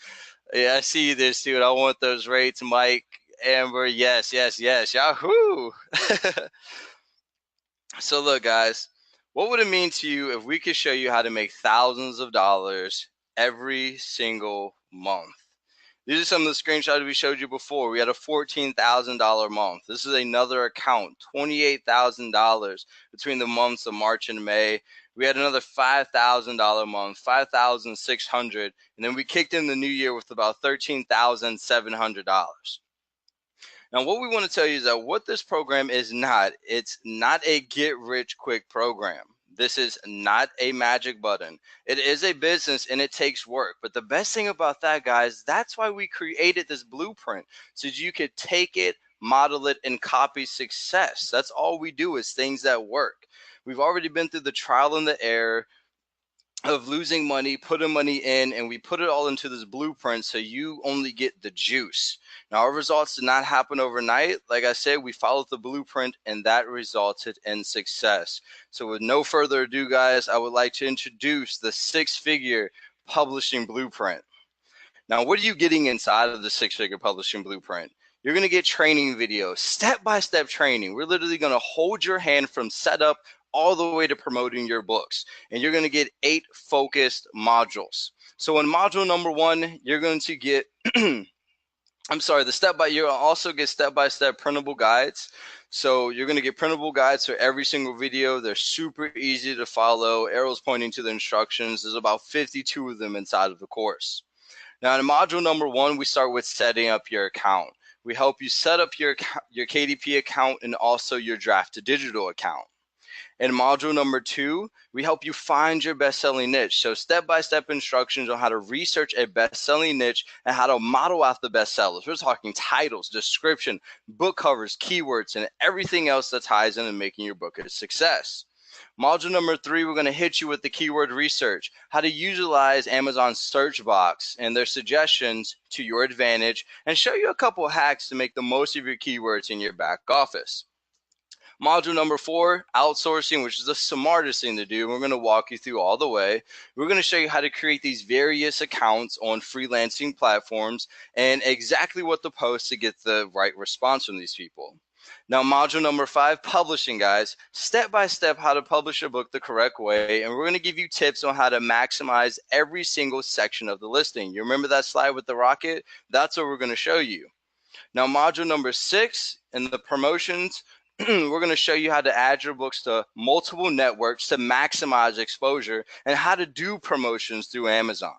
Yeah, I see this, dude. I want those rates, Mike, Amber. Yes. Yahoo! So look, guys, what would it mean to you if we could show you how to make thousands of dollars every single month? These are some of the screenshots we showed you before. We had a $14,000 month. This is another account, $28,000 between the months of March and May. We had another $5,000 month, $5,600, and then we kicked in the new year with about $13,700. Now, what we want to tell you is that what this program is not, it's not a get-rich-quick program. This is not a magic button. It is a business and it takes work. But the best thing about that, guys, that's why we created this blueprint, so you could take it, model it, and copy success. That's all we do, is things that work. We've already been through the trial and the error of losing money, putting money in, and we put it all into this blueprint so you only get the juice. Now, our results did not happen overnight. Like I said, we followed the blueprint, and that resulted in success. So with no further ado, guys, I would like to introduce the Six-Figure Publishing Blueprint. Now, what are you getting inside of the Six-Figure Publishing Blueprint? You're going to get training videos, step-by-step training. We're literally going to hold your hand from setup all the way to promoting your books. And you're going to get 8 focused modules. So in module number 1, you're going to get, you'll also get step-by-step printable guides. So you're going to get printable guides for every single video. They're super easy to follow. Arrows pointing to the instructions. There's about 52 of them inside of the course. Now in module number 1, we start with setting up your account. We help you set up your KDP account and also your Draft to Digital account. In module number 2, we help you find your best-selling niche. So step-by-step instructions on how to research a best-selling niche and how to model out the bestsellers. We're talking titles, description, book covers, keywords, and everything else that ties into making your book a success. Module number 3, we're going to hit you with the keyword research, how to utilize Amazon's search box and their suggestions to your advantage, and show you a couple hacks to make the most of your keywords in your back office. Module number 4, outsourcing, which is the smartest thing to do. We're going to walk you through all the way. We're going to show you how to create these various accounts on freelancing platforms and exactly what to post to get the right response from these people. Now, module number 5, publishing, guys. Step by step how to publish a book the correct way. And we're going to give you tips on how to maximize every single section of the listing. You remember that slide with the rocket? That's what we're going to show you. Now, module number 6 in the promotions, we're going to show you how to add your books to multiple networks to maximize exposure and how to do promotions through Amazon.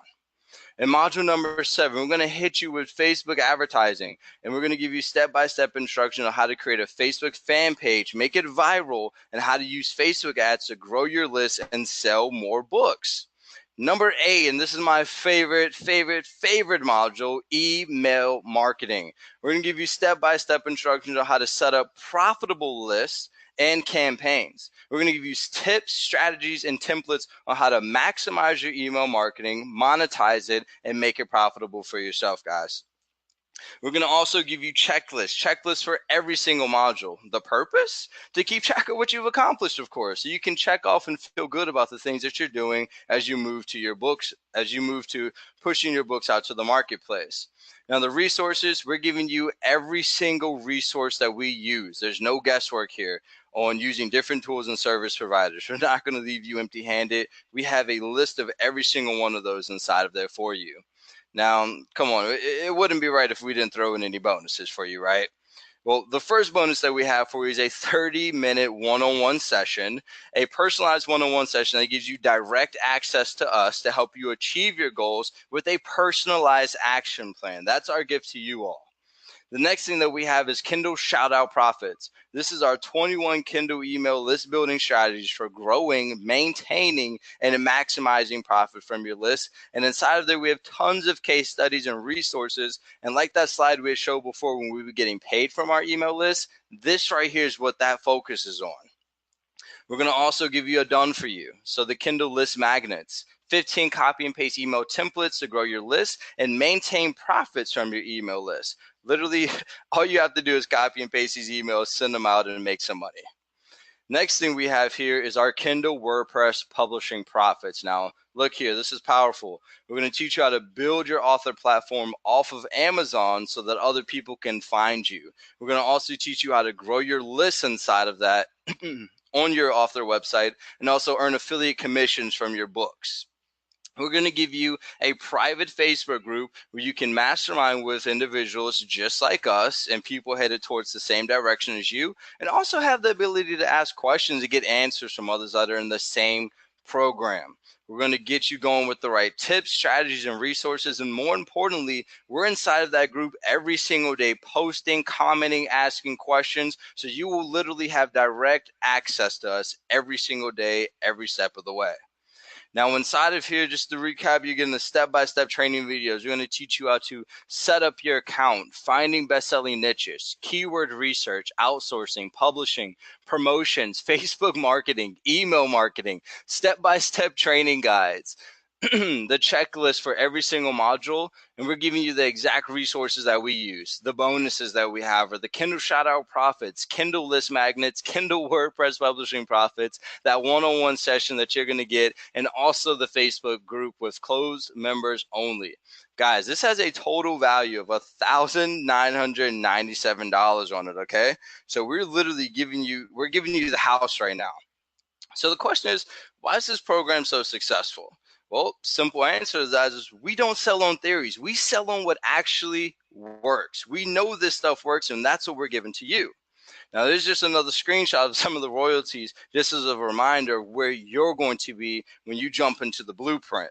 In module number 7, we're going to hit you with Facebook advertising, and we're going to give you step-by-step instruction on how to create a Facebook fan page, make it viral, and how to use Facebook ads to grow your list and sell more books. Number 8, and this is my favorite module, email marketing. We're going to give you step-by-step instructions on how to set up profitable lists and campaigns. We're going to give you tips, strategies, and templates on how to maximize your email marketing, monetize it, and make it profitable for yourself, guys. We're going to also give you checklists for every single module. The purpose? To keep track of what you've accomplished, of course, so you can check off and feel good about the things that you're doing as you move to your books, as you move to pushing your books out to the marketplace. Now, the resources, we're giving you every single resource that we use. There's no guesswork here on using different tools and service providers. We're not going to leave you empty-handed. We have a list of every single one of those inside of there for you. Now, come on, it wouldn't be right if we didn't throw in any bonuses for you, right? Well, the first bonus that we have for you is a 30-minute one-on-one session, a personalized one-on-one session that gives you direct access to us to help you achieve your goals with a personalized action plan. That's our gift to you all. The next thing that we have is Kindle Shout Out Profits. This is our 21 Kindle email list building strategies for growing, maintaining, and maximizing profit from your list. And inside of there, we have tons of case studies and resources. And like that slide we showed before when we were getting paid from our email list, this right here is what that focuses on. We're going to also give you a done for you. So the Kindle list magnets. 15 copy and paste email templates to grow your list and maintain profits from your email list. Literally, all you have to do is copy and paste these emails, send them out, and make some money. Next thing we have here is our Kindle WordPress publishing profits. Now, look here, this is powerful. We're going to teach you how to build your author platform off of Amazon so that other people can find you. We're going to also teach you how to grow your list inside of that on your author website and also earn affiliate commissions from your books. We're going to give you a private Facebook group where you can mastermind with individuals just like us and people headed towards the same direction as you, and also have the ability to ask questions and get answers from others that are in the same program. We're going to get you going with the right tips, strategies, and resources. And more importantly, we're inside of that group every single day, posting, commenting, asking questions. So you will literally have direct access to us every single day, every step of the way. Now, inside of here, just to recap, you're getting the step-by-step training videos. We're going to teach you how to set up your account, finding best-selling niches, keyword research, outsourcing, publishing, promotions, Facebook marketing, email marketing, step-by-step training guides, the checklist for every single module, and we're giving you the exact resources that we use. The bonuses that we have are the Kindle Shout Out Profits, Kindle List Magnets, Kindle WordPress Publishing Profits, that one-on-one session that you're going to get, and also the Facebook group with closed members only. Guys, this has a total value of $1,997 on it, okay? So we're literally giving you the house right now. So the question is, why is this program so successful? Well, simple answer to that is we don't sell on theories. We sell on what actually works. We know this stuff works, and that's what we're giving to you. Now, there's just another screenshot of some of the royalties, just as a reminder of where you're going to be when you jump into the blueprint.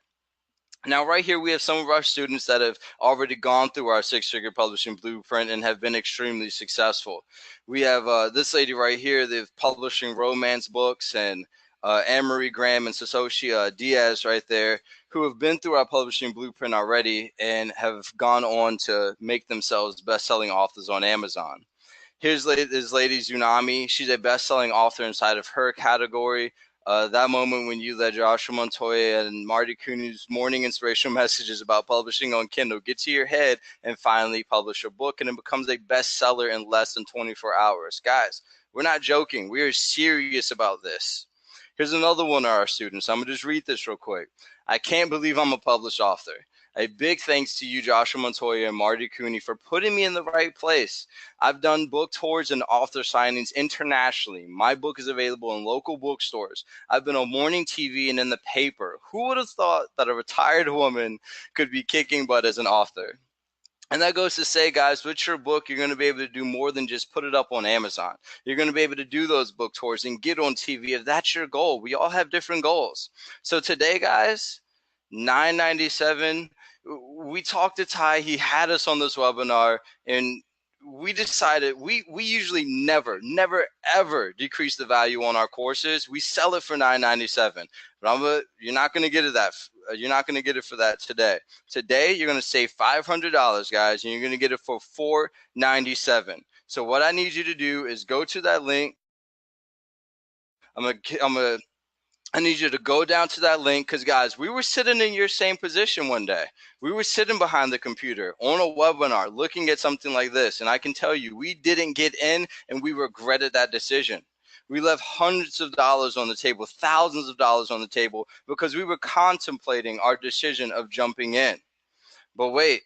Now, right here, we have some of our students that have already gone through our six-figure publishing blueprint and have been extremely successful. We have this lady right here, they're publishing romance books, and Anne-Marie Graham and Satoshi Diaz right there, who have been through our publishing blueprint already and have gone on to make themselves best-selling authors on Amazon. Here's this lady, Tsunami. She's a best-selling author inside of her category. That moment when you led Joshua Montoya and Marty Cooney's morning inspirational messages about publishing on Kindle get to your head and finally publish a book, and it becomes a bestseller in less than 24 hours. Guys, we're not joking. We are serious about this. Here's another one of our students. I'm going to just read this real quick. I can't believe I'm a published author. A big thanks to you, Joshua Montoya and Marty Cooney, for putting me in the right place. I've done book tours and author signings internationally. My book is available in local bookstores. I've been on morning TV and in the paper. Who would have thought that a retired woman could be kicking butt as an author? And that goes to say, guys, with your book, you're going to be able to do more than just put it up on Amazon. You're going to be able to do those book tours and get on TV if that's your goal. We all have different goals. So today, guys, $9.97. We talked to Ty. He had us on this webinar, and we decided we usually never ever decrease the value on our courses. We sell it for $9.97, but you're not going to get it you're not going to get it for that today. Today you're going to save $500, guys, and you're going to get it for $497. So what I need you to do is go to that link. I need you to go down to that link because, guys, we were sitting in your same position one day. We were sitting behind the computer on a webinar looking at something like this, and I can tell you we didn't get in, and we regretted that decision. We left hundreds of dollars on the table, thousands of dollars on the table because we were contemplating our decision of jumping in. But wait.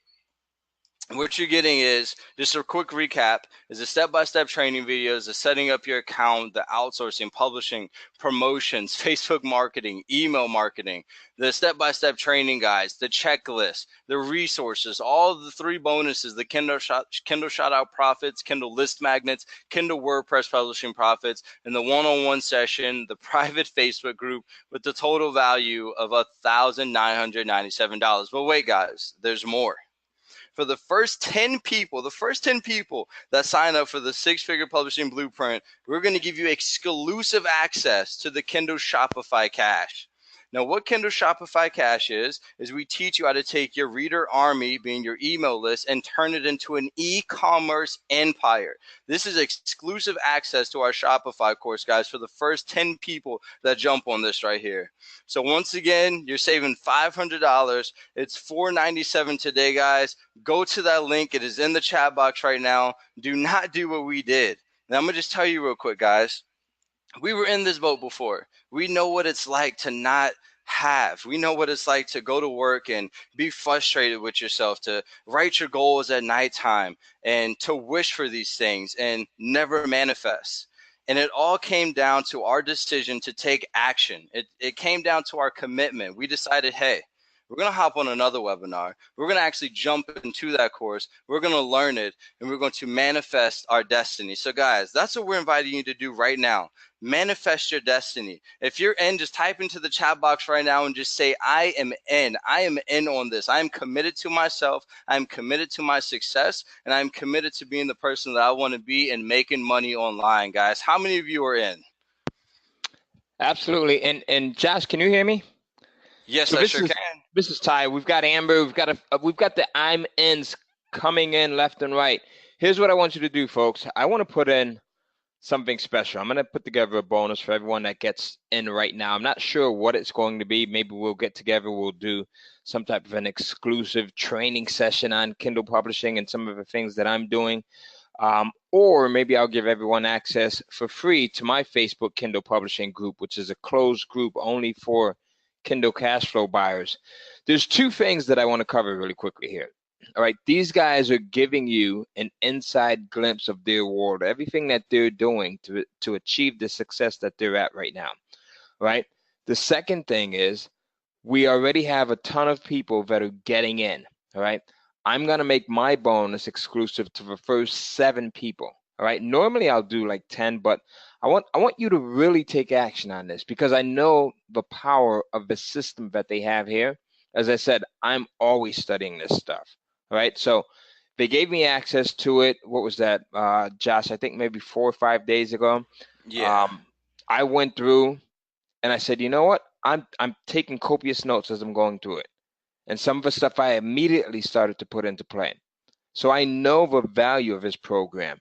What you're getting is just a quick recap is the step-by-step training videos, the setting up your account, the outsourcing, publishing, promotions, Facebook marketing, email marketing, the step-by-step training guides, the checklist, the resources, all of the 3 bonuses, the Kindle shout out profits, Kindle list magnets, Kindle WordPress publishing profits, and the one-on-one session, the private Facebook group with the total value of $1,997. But wait, guys, there's more. For the first 10 people that sign up for the 6-figure publishing blueprint, we're going to give you exclusive access to the Kindle Shopify Cash. Now, what Kindle Shopify Cash is we teach you how to take your reader army, being your email list, and turn it into an e-commerce empire. This is exclusive access to our Shopify course, guys, for the first 10 people that jump on this right here. So once again, you're saving $500. It's $497 today, guys. Go to that link. It is in the chat box right now. Do not do what we did. Now, I'm going to just tell you real quick, guys. We were in this boat before. We know what it's like to not have. We know what it's like to go to work and be frustrated with yourself, to write your goals at nighttime and to wish for these things and never manifest. And it all came down to our decision to take action. It came down to our commitment. We decided, hey, we're going to hop on another webinar. We're going to actually jump into that course. We're going to learn it, and we're going to manifest our destiny. So, guys, that's what we're inviting you to do right now. Manifest your destiny. If you're in, just type into the chat box right now and just say, I am in. I am in on this. I am committed to myself. I am committed to my success, and I'm committed to being the person that I want to be and making money online, guys. How many of you are in? Absolutely. And Josh, can you hear me? Yes, So I sure can. This is Ty. We've got Amber. We've got the I'm ins coming in left and right. Here's what I want you to do, folks. I want to put in something special. I'm going to put together a bonus for everyone that gets in right now. I'm not sure what it's going to be. Maybe we'll get together. We'll do some type of an exclusive training session on Kindle publishing and some of the things that I'm doing. Or maybe I'll give everyone access for free to my Facebook Kindle publishing group, which is a closed group only for Kindle cash flow buyers. There's 2 things that I want to cover really quickly here. All right, these guys are giving you an inside glimpse of their world, everything that they're doing to achieve the success that they're at right now. Right. The second thing is we already have a ton of people that are getting in. All right. I'm going to make my bonus exclusive to the first 7 people. All right. Normally I'll do like 10, but I want you to really take action on this because I know the power of the system that they have here. As I said, I'm always studying this stuff. All right. So they gave me access to it. What was that, Josh? I think maybe 4 or 5 days ago. Yeah. I went through and I said, you know what? I'm taking copious notes as I'm going through it. And some of the stuff I immediately started to put into play. So I know the value of his program.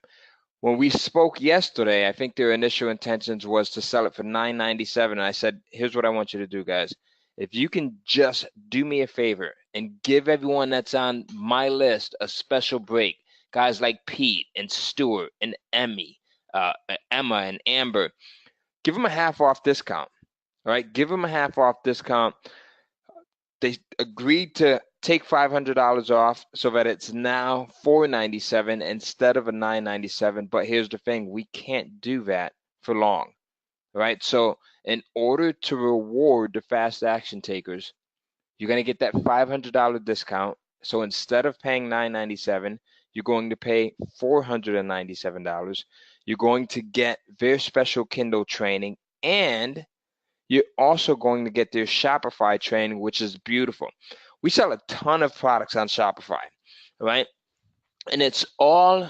When we spoke yesterday, I think their initial intentions was to sell it for $9.97. And I said, here's what I want you to do, guys. If you can just do me a favor and give everyone that's on my list a special break, guys like Pete and Stuart and Emma and Amber, give them a half off discount. All right, give them a half off discount. They agreed to take $500 off so that it's now $497 instead of a $997. But here's the thing, we can't do that for long, right? So in order to reward the fast action takers, you're going to get that $500 discount. So instead of paying $997, you're going to pay $497. You're going to get their special Kindle training, and you're also going to get their Shopify training, which is beautiful. We sell a ton of products on Shopify, right? And it's all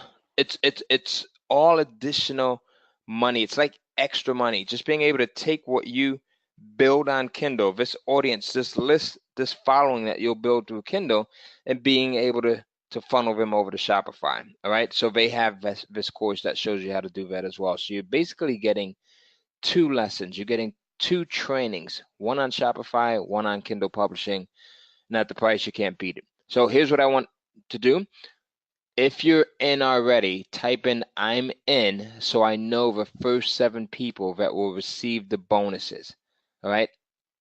additional money. It's like extra money. Just being able to take what you build on Kindle, this audience, this list, this following that you'll build through Kindle, and being able to funnel them over to Shopify. All right. So they have this course that shows you how to do that as well. So you're basically getting two lessons. You're getting two trainings, one on Shopify, one on Kindle publishing, and at the price you can't beat it. So here's what I want to do. If you're in already, type in I'm in so I know the first 7 people that will receive the bonuses. All right.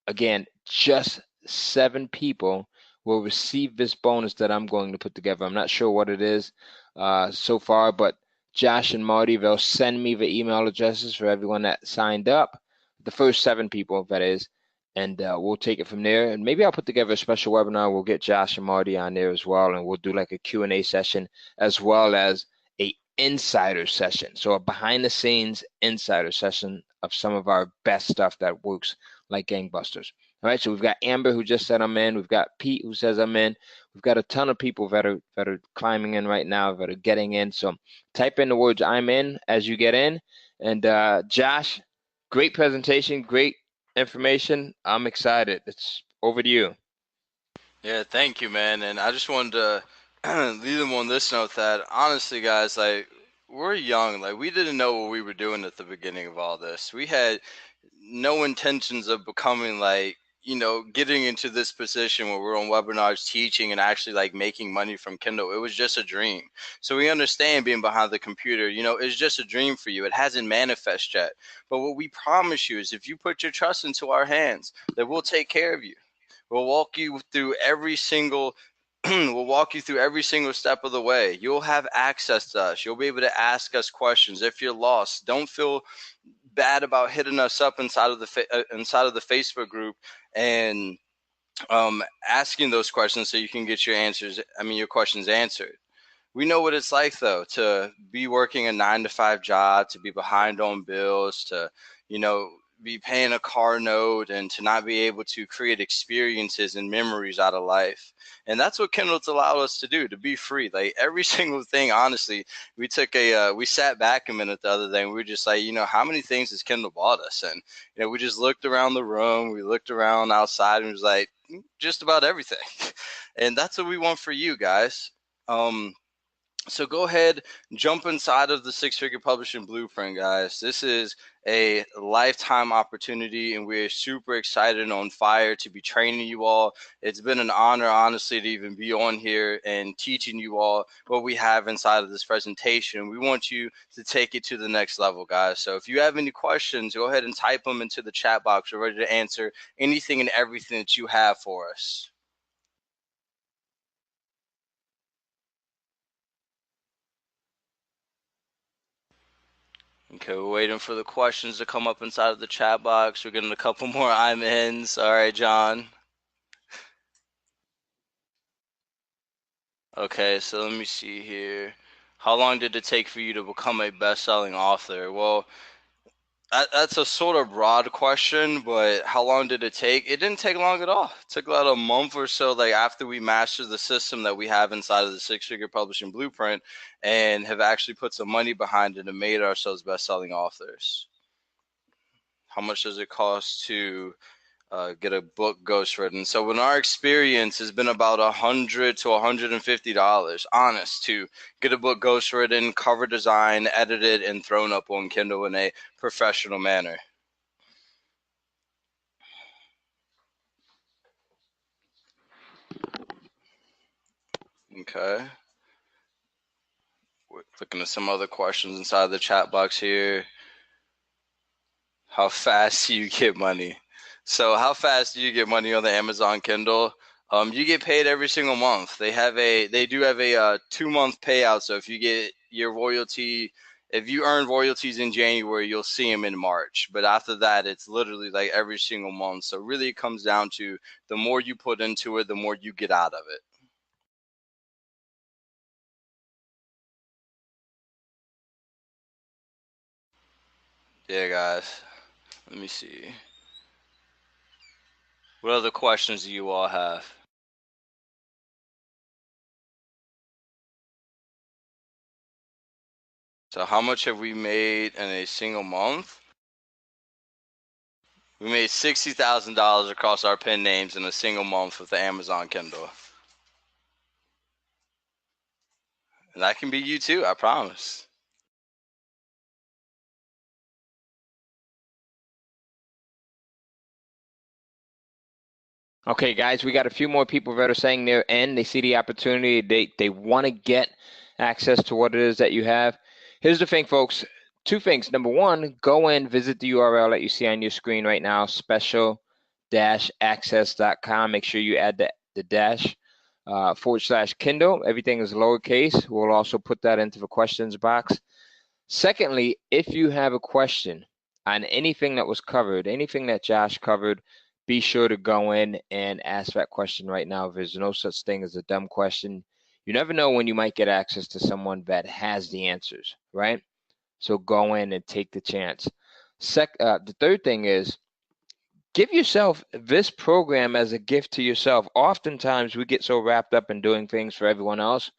Again, just 7 people will receive this bonus that I'm going to put together. I'm not sure what it is so far, but Josh and Marty, they'll send me the email addresses for everyone that signed up. The first 7 people, that is, and we'll take it from there. And maybe I'll put together a special webinar. We'll get Josh and Marty on there as well, and we'll do like a Q&A session as well as a insider session. So a behind the scenes insider session of some of our best stuff that works like gangbusters. All right, so we've got Amber who just said I'm in. We've got Pete who says I'm in. We've got a ton of people that are climbing in right now, that are getting in. So type in the words I'm in as you get in. And Josh, great presentation, great information. I'm excited. It's over to you. Yeah, thank you, man. And I just wanted to leave them on this note that honestly, guys, like we're young. Like we didn't know what we were doing at the beginning of all this. We had no intentions of becoming like, getting into this position where we're on webinars teaching and actually like making money from Kindle. It was just a dream. So we understand being behind the computer, it's just a dream for you. It hasn't manifested yet. But what we promise you is if you put your trust into our hands, that we'll take care of you. We'll walk you through every single we'll walk you through every single step of the way. You'll have access to us. You'll be able to ask us questions. If you're lost, don't feel bad about hitting us up inside of the Facebook group and asking those questions so you can get your questions answered. We know what it's like though to be working a 9-to-5 job, to be behind on bills, to be paying a car note, and to not be able to create experiences and memories out of life. And that's what Kindle's allowed us to do, to be free. Like every single thing, honestly, we sat back a minute the other day and we were just like, how many things has Kindle bought us? And, we just looked around the room, we looked around outside and was like, just about everything. And that's what we want for you guys. So go ahead, jump inside of the Six-Figure Publishing Blueprint, guys. This is a lifetime opportunity, and we're super excited and on fire to be training you all. It's been an honor, honestly, to even be on here and teaching you all what we have inside of this presentation. We want you to take it to the next level, guys. So if you have any questions, go ahead and type them into the chat box. We're ready to answer anything and everything that you have for us. Okay, we're waiting for the questions to come up inside of the chat box. We're getting a couple more I'm ins. All right, John. Okay, so let me see here. How long did it take for you to become a best-selling author? Well, that's a sort of broad question, but how long did it take? It didn't take long at all. It took about a month or so, like after we mastered the system that we have inside of the Six-Figure Publishing Blueprint and have actually put some money behind it and made ourselves best-selling authors. How much does it cost to get a book ghostwritten? So in our experience, has been about $100 to $150, honest, to get a book ghostwritten, cover design, edited, and thrown up on Kindle in a professional manner. Okay. We're looking at some other questions inside the chat box here. How fast do you get money? So how fast do you get money on the Amazon Kindle? You get paid every single month. They do have a 2 month payout. So if you get your royalty, if you earn royalties in January, you'll see them in March. But after that, it's literally like every single month. So really, it comes down to the more you put into it, the more you get out of it. Yeah, guys. Let me see. What other questions do you all have? So how much have we made in a single month? We made $60,000 across our pen names in a single month with the Amazon Kindle. And that can be you too, I promise. Okay, guys, we got a few more people that are saying their end. They see the opportunity. They want to get access to what it is that you have. Here's the thing, folks. Two things. Number one, go in, visit the URL that you see on your screen right now, special-access.com. Make sure you add the dash / Kindle. Everything is lowercase. We'll also put that into the questions box. Secondly, if you have a question on anything that was covered, anything that Josh covered, be sure to go in and ask that question right now. There's no such thing as a dumb question. You never know when you might get access to someone that has the answers, right? So go in and take the chance. The third thing is give yourself this program as a gift to yourself. Oftentimes we get so wrapped up in doing things for everyone else,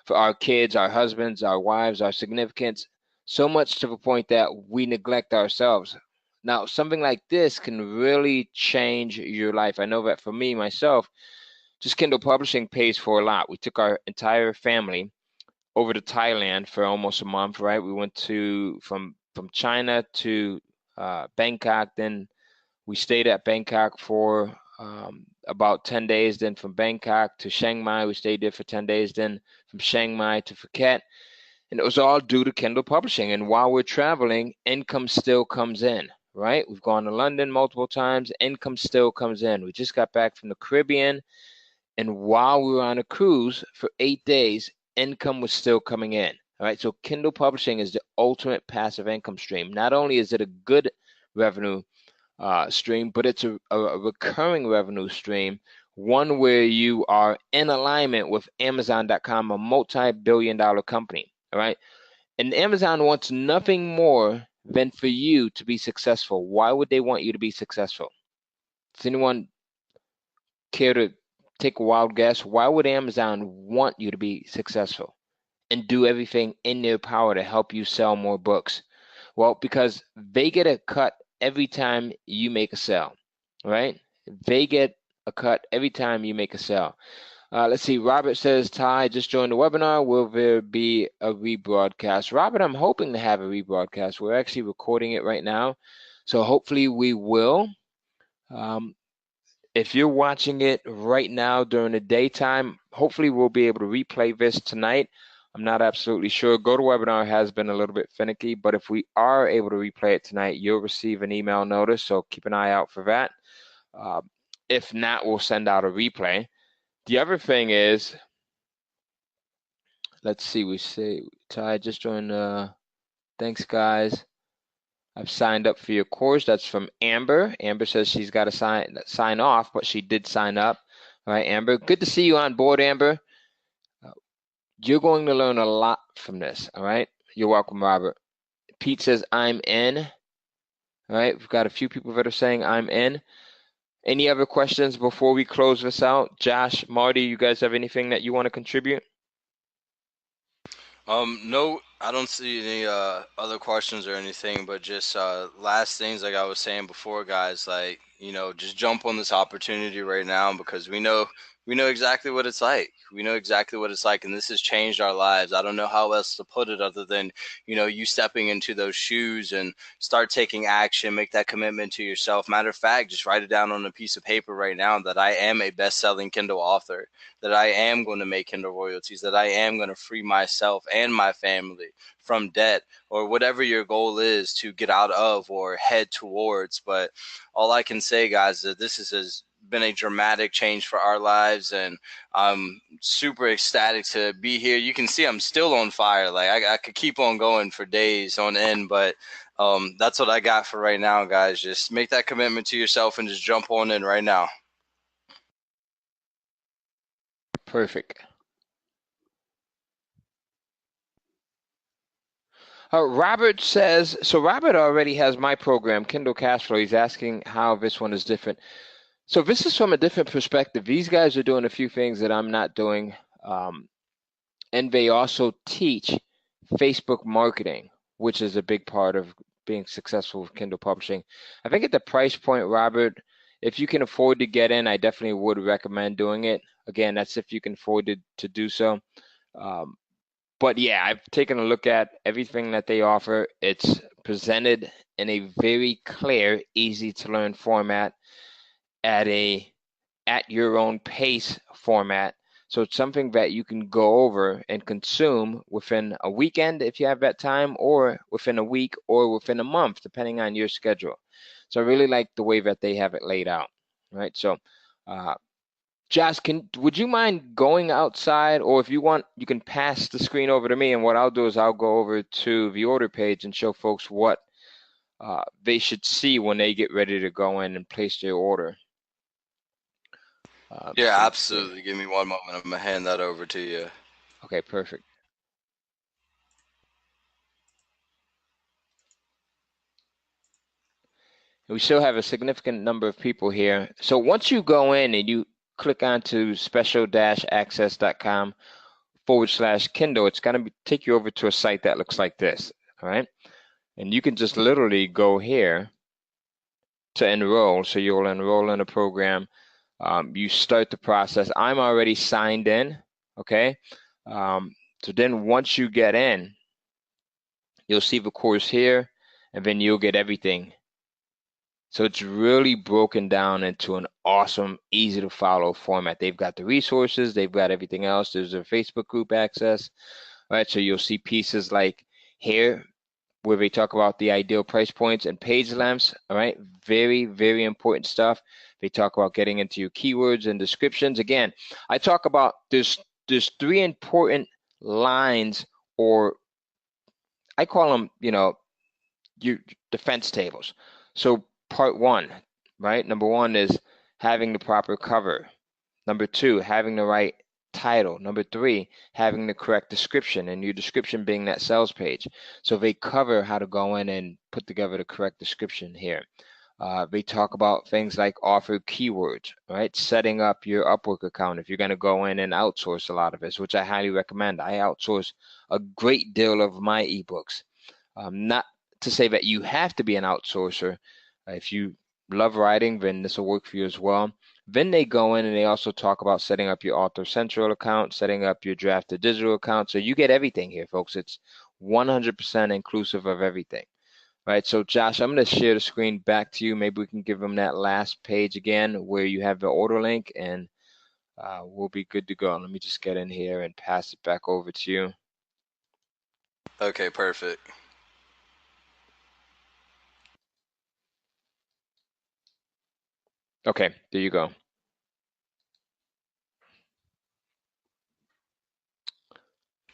for our kids, our husbands, our wives, our significants, so much to the point that we neglect ourselves. Now, something like this can really change your life. I know that for me, myself, just Kindle Publishing pays for a lot. We took our entire family over to Thailand for almost a month, right? We went from China to Bangkok, then we stayed at Bangkok for about 10 days. Then from Bangkok to Chiang Mai, we stayed there for 10 days. Then from Chiang Mai to Phuket. And it was all due to Kindle Publishing. And while we're traveling, income still comes in, right? We've gone to London multiple times. Income still comes in. We just got back from the Caribbean. And while we were on a cruise for 8 days, income was still coming in. All right. So Kindle Publishing is the ultimate passive income stream. Not only is it a good revenue stream, but it's a recurring revenue stream, one where you are in alignment with Amazon.com, a multi-billion-dollar company. All right. And Amazon wants nothing more than for you to be successful. Why would they want you to be successful? Does anyone care to take a wild guess? Why would Amazon want you to be successful and do everything in their power to help you sell more books? Well, because they get a cut every time you make a sale, right? They get a cut every time you make a sale. Let's see. Robert says, Ty, just joined the webinar. Will there be a rebroadcast? Robert, I'm hoping to have a rebroadcast. We're actually recording it right now. So hopefully we will. If you're watching it right now during the daytime, hopefully we'll be able to replay this tonight. I'm not absolutely sure. GoToWebinar has been a little bit finicky, but if we are able to replay it tonight, you'll receive an email notice, so keep an eye out for that. If not, we'll send out a replay. The other thing is, let's see, we say, Ty just joined. Thanks, guys. I've signed up for your course. That's from Amber. Amber says she's got to sign off, but she did sign up. All right, Amber. Good to see you on board, Amber. You're going to learn a lot from this. All right. You're welcome, Robert. Pete says I'm in. All right. We've got a few people that are saying I'm in. Any other questions before we close this out? Josh, Marty, you guys have anything that you want to contribute? No, I don't see any other questions or anything, but just last things like I was saying before, guys, like, just jump on this opportunity right now because we know exactly what it's like. We know exactly what it's like, and this has changed our lives. I don't know how else to put it other than, you stepping into those shoes and start taking action, make that commitment to yourself. Matter of fact, just write it down on a piece of paper right now that I am a best-selling Kindle author, that I am going to make Kindle royalties, that I am going to free myself and my family from debt or whatever your goal is to get out of or head towards. But all I can say, guys, is that this is as been a dramatic change for our lives, and I'm super ecstatic to be here. You can see I'm still on fire. Like I could keep on going for days on end, but that's what I got for right now, guys. Just make that commitment to yourself and just jump on in right now. Perfect. Robert says, so Robert already has my program, Kindle Cashflow. He's asking how this one is different. So this is from a different perspective. These guys are doing a few things that I'm not doing. And they also teach Facebook marketing, which is a big part of being successful with Kindle publishing. I think at the price point, Robert, if you can afford to get in, I definitely would recommend doing it. Again, that's if you can afford to do so. But yeah, I've taken a look at everything that they offer. It's presented in a very clear, easy to learn format at your own pace format. So it's something that you can go over and consume within a weekend if you have that time, or within a week, or within a month, depending on your schedule. So I really like the way that they have it laid out, right? So Josh, would you mind going outside, or if you want, you can pass the screen over to me, and what I'll do is I'll go over to the order page and show folks what they should see when they get ready to go in and place their order. Yeah, So let's see. absolutely. Give me one moment. I'm gonna hand that over to you. Okay, perfect. We still have a significant number of people here. So once you go in and you click onto special-access.com/Kindle, it's going to take you over to a site that looks like this, all right? And you can just literally go here to enroll. So you'll enroll in a program. You start the process. I'm already signed in, okay? So then once you get in, you'll see the course here, and then you'll get everything. So it's really broken down into an awesome, easy to follow format. They've got the resources, they've got everything else. There's a Facebook group access, right? So you'll see pieces like here where they talk about the ideal price points and page lengths, all right? Very, very important stuff. They talk about getting into your keywords and descriptions. Again, I talk about there's three important lines, or I call them, your defense tables. So part one, right? Number one is having the proper cover. Number two, having the right title. Number three, having the correct description, and your description being that sales page. So they cover how to go in and put together the correct description here. They talk about things like offer keywords, right? Setting up your Upwork account if you're going to go in and outsource a lot of this, which I highly recommend. I outsource a great deal of my ebooks. Not to say that you have to be an outsourcer. If you love writing, then this will work for you as well. Then they go in and they also talk about setting up your Author Central account, setting up your Draft to Digital account. So you get everything here, folks. It's 100% inclusive of everything. Right, so Josh, I'm going to share the screen back to you. Maybe we can give them that last page again where you have the order link, and we'll be good to go. Let me just get in here and pass it back over to you. Okay, perfect. Okay, there you go.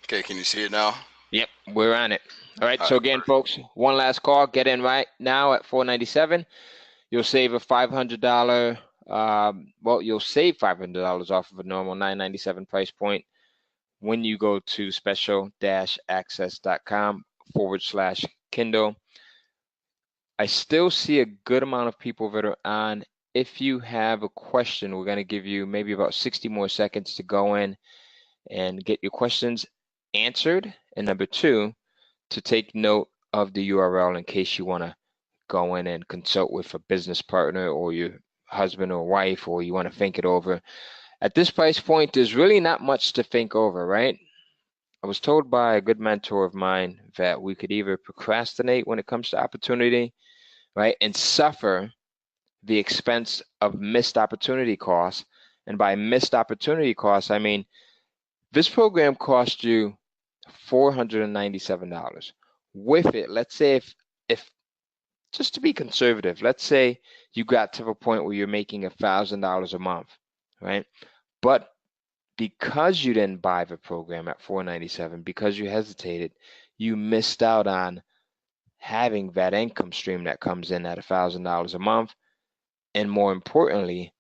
Okay, can you see it now? Yep, we're on it. All right, All so right, again, perfect. folks, one last call. Get in right now at $497. You'll save a $500. Well, you'll save $500 off of a normal $997 price point when you go to special-access.com/Kindle. I still see a good amount of people that are on. If you have a question, we're going to give you maybe about 60 more seconds to go in and get your questions answered. And number two, to take note of the URL in case you want to go in and consult with a business partner or your husband or wife, or you want to think it over. At this price point, there's really not much to think over, right? I was told by a good mentor of mine that we could either procrastinate when it comes to opportunity, right, and suffer the expense of missed opportunity costs. And by missed opportunity costs, I mean this program cost you $497. With it, let's say if just to be conservative, let's say you got to the point where you're making $1,000 a month, right? But because you didn't buy the program at 497, because you hesitated, you missed out on having that income stream that comes in at $1,000 a month. And more importantly,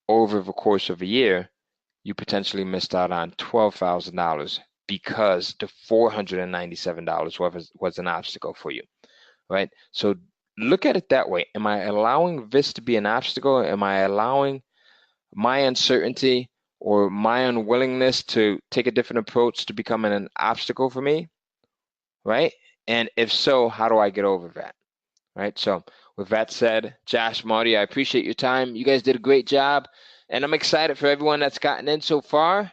over the course of a year, you potentially missed out on $12,000 because the $497 was an obstacle for you, right? So look at it that way. Am I allowing this to be an obstacle? Am I allowing my uncertainty or my unwillingness to take a different approach to becoming an obstacle for me, right? And if so, how do I get over that, right? So with that said, Josh, Marty, I appreciate your time. You guys did a great job, and I'm excited for everyone that's gotten in so far.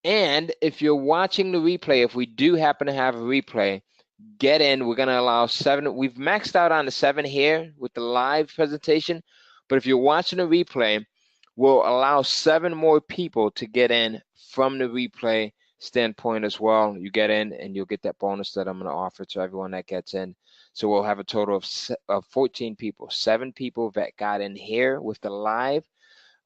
And if you're watching the replay, if we do happen to have a replay, get in. We're going to allow 7. We've maxed out on the 7 here with the live presentation, but if you're watching the replay, we'll allow 7 more people to get in from the replay standpoint as well. You get in and you'll get that bonus that I'm going to offer to everyone that gets in. So we'll have a total of 14 people, 7 people that got in here with the live,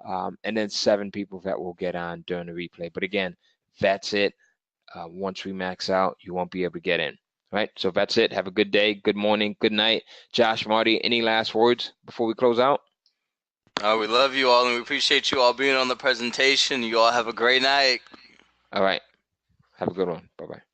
and then 7 people that will get on during the replay. But again, that's it. Once we max out, you won't be able to get in. Right? So that's it. Have a good day, good morning, good night. Josh, Marty, any last words before we close out? We love you all, and we appreciate you all being on the presentation. You all have a great night. All right. Have a good one. Bye-bye.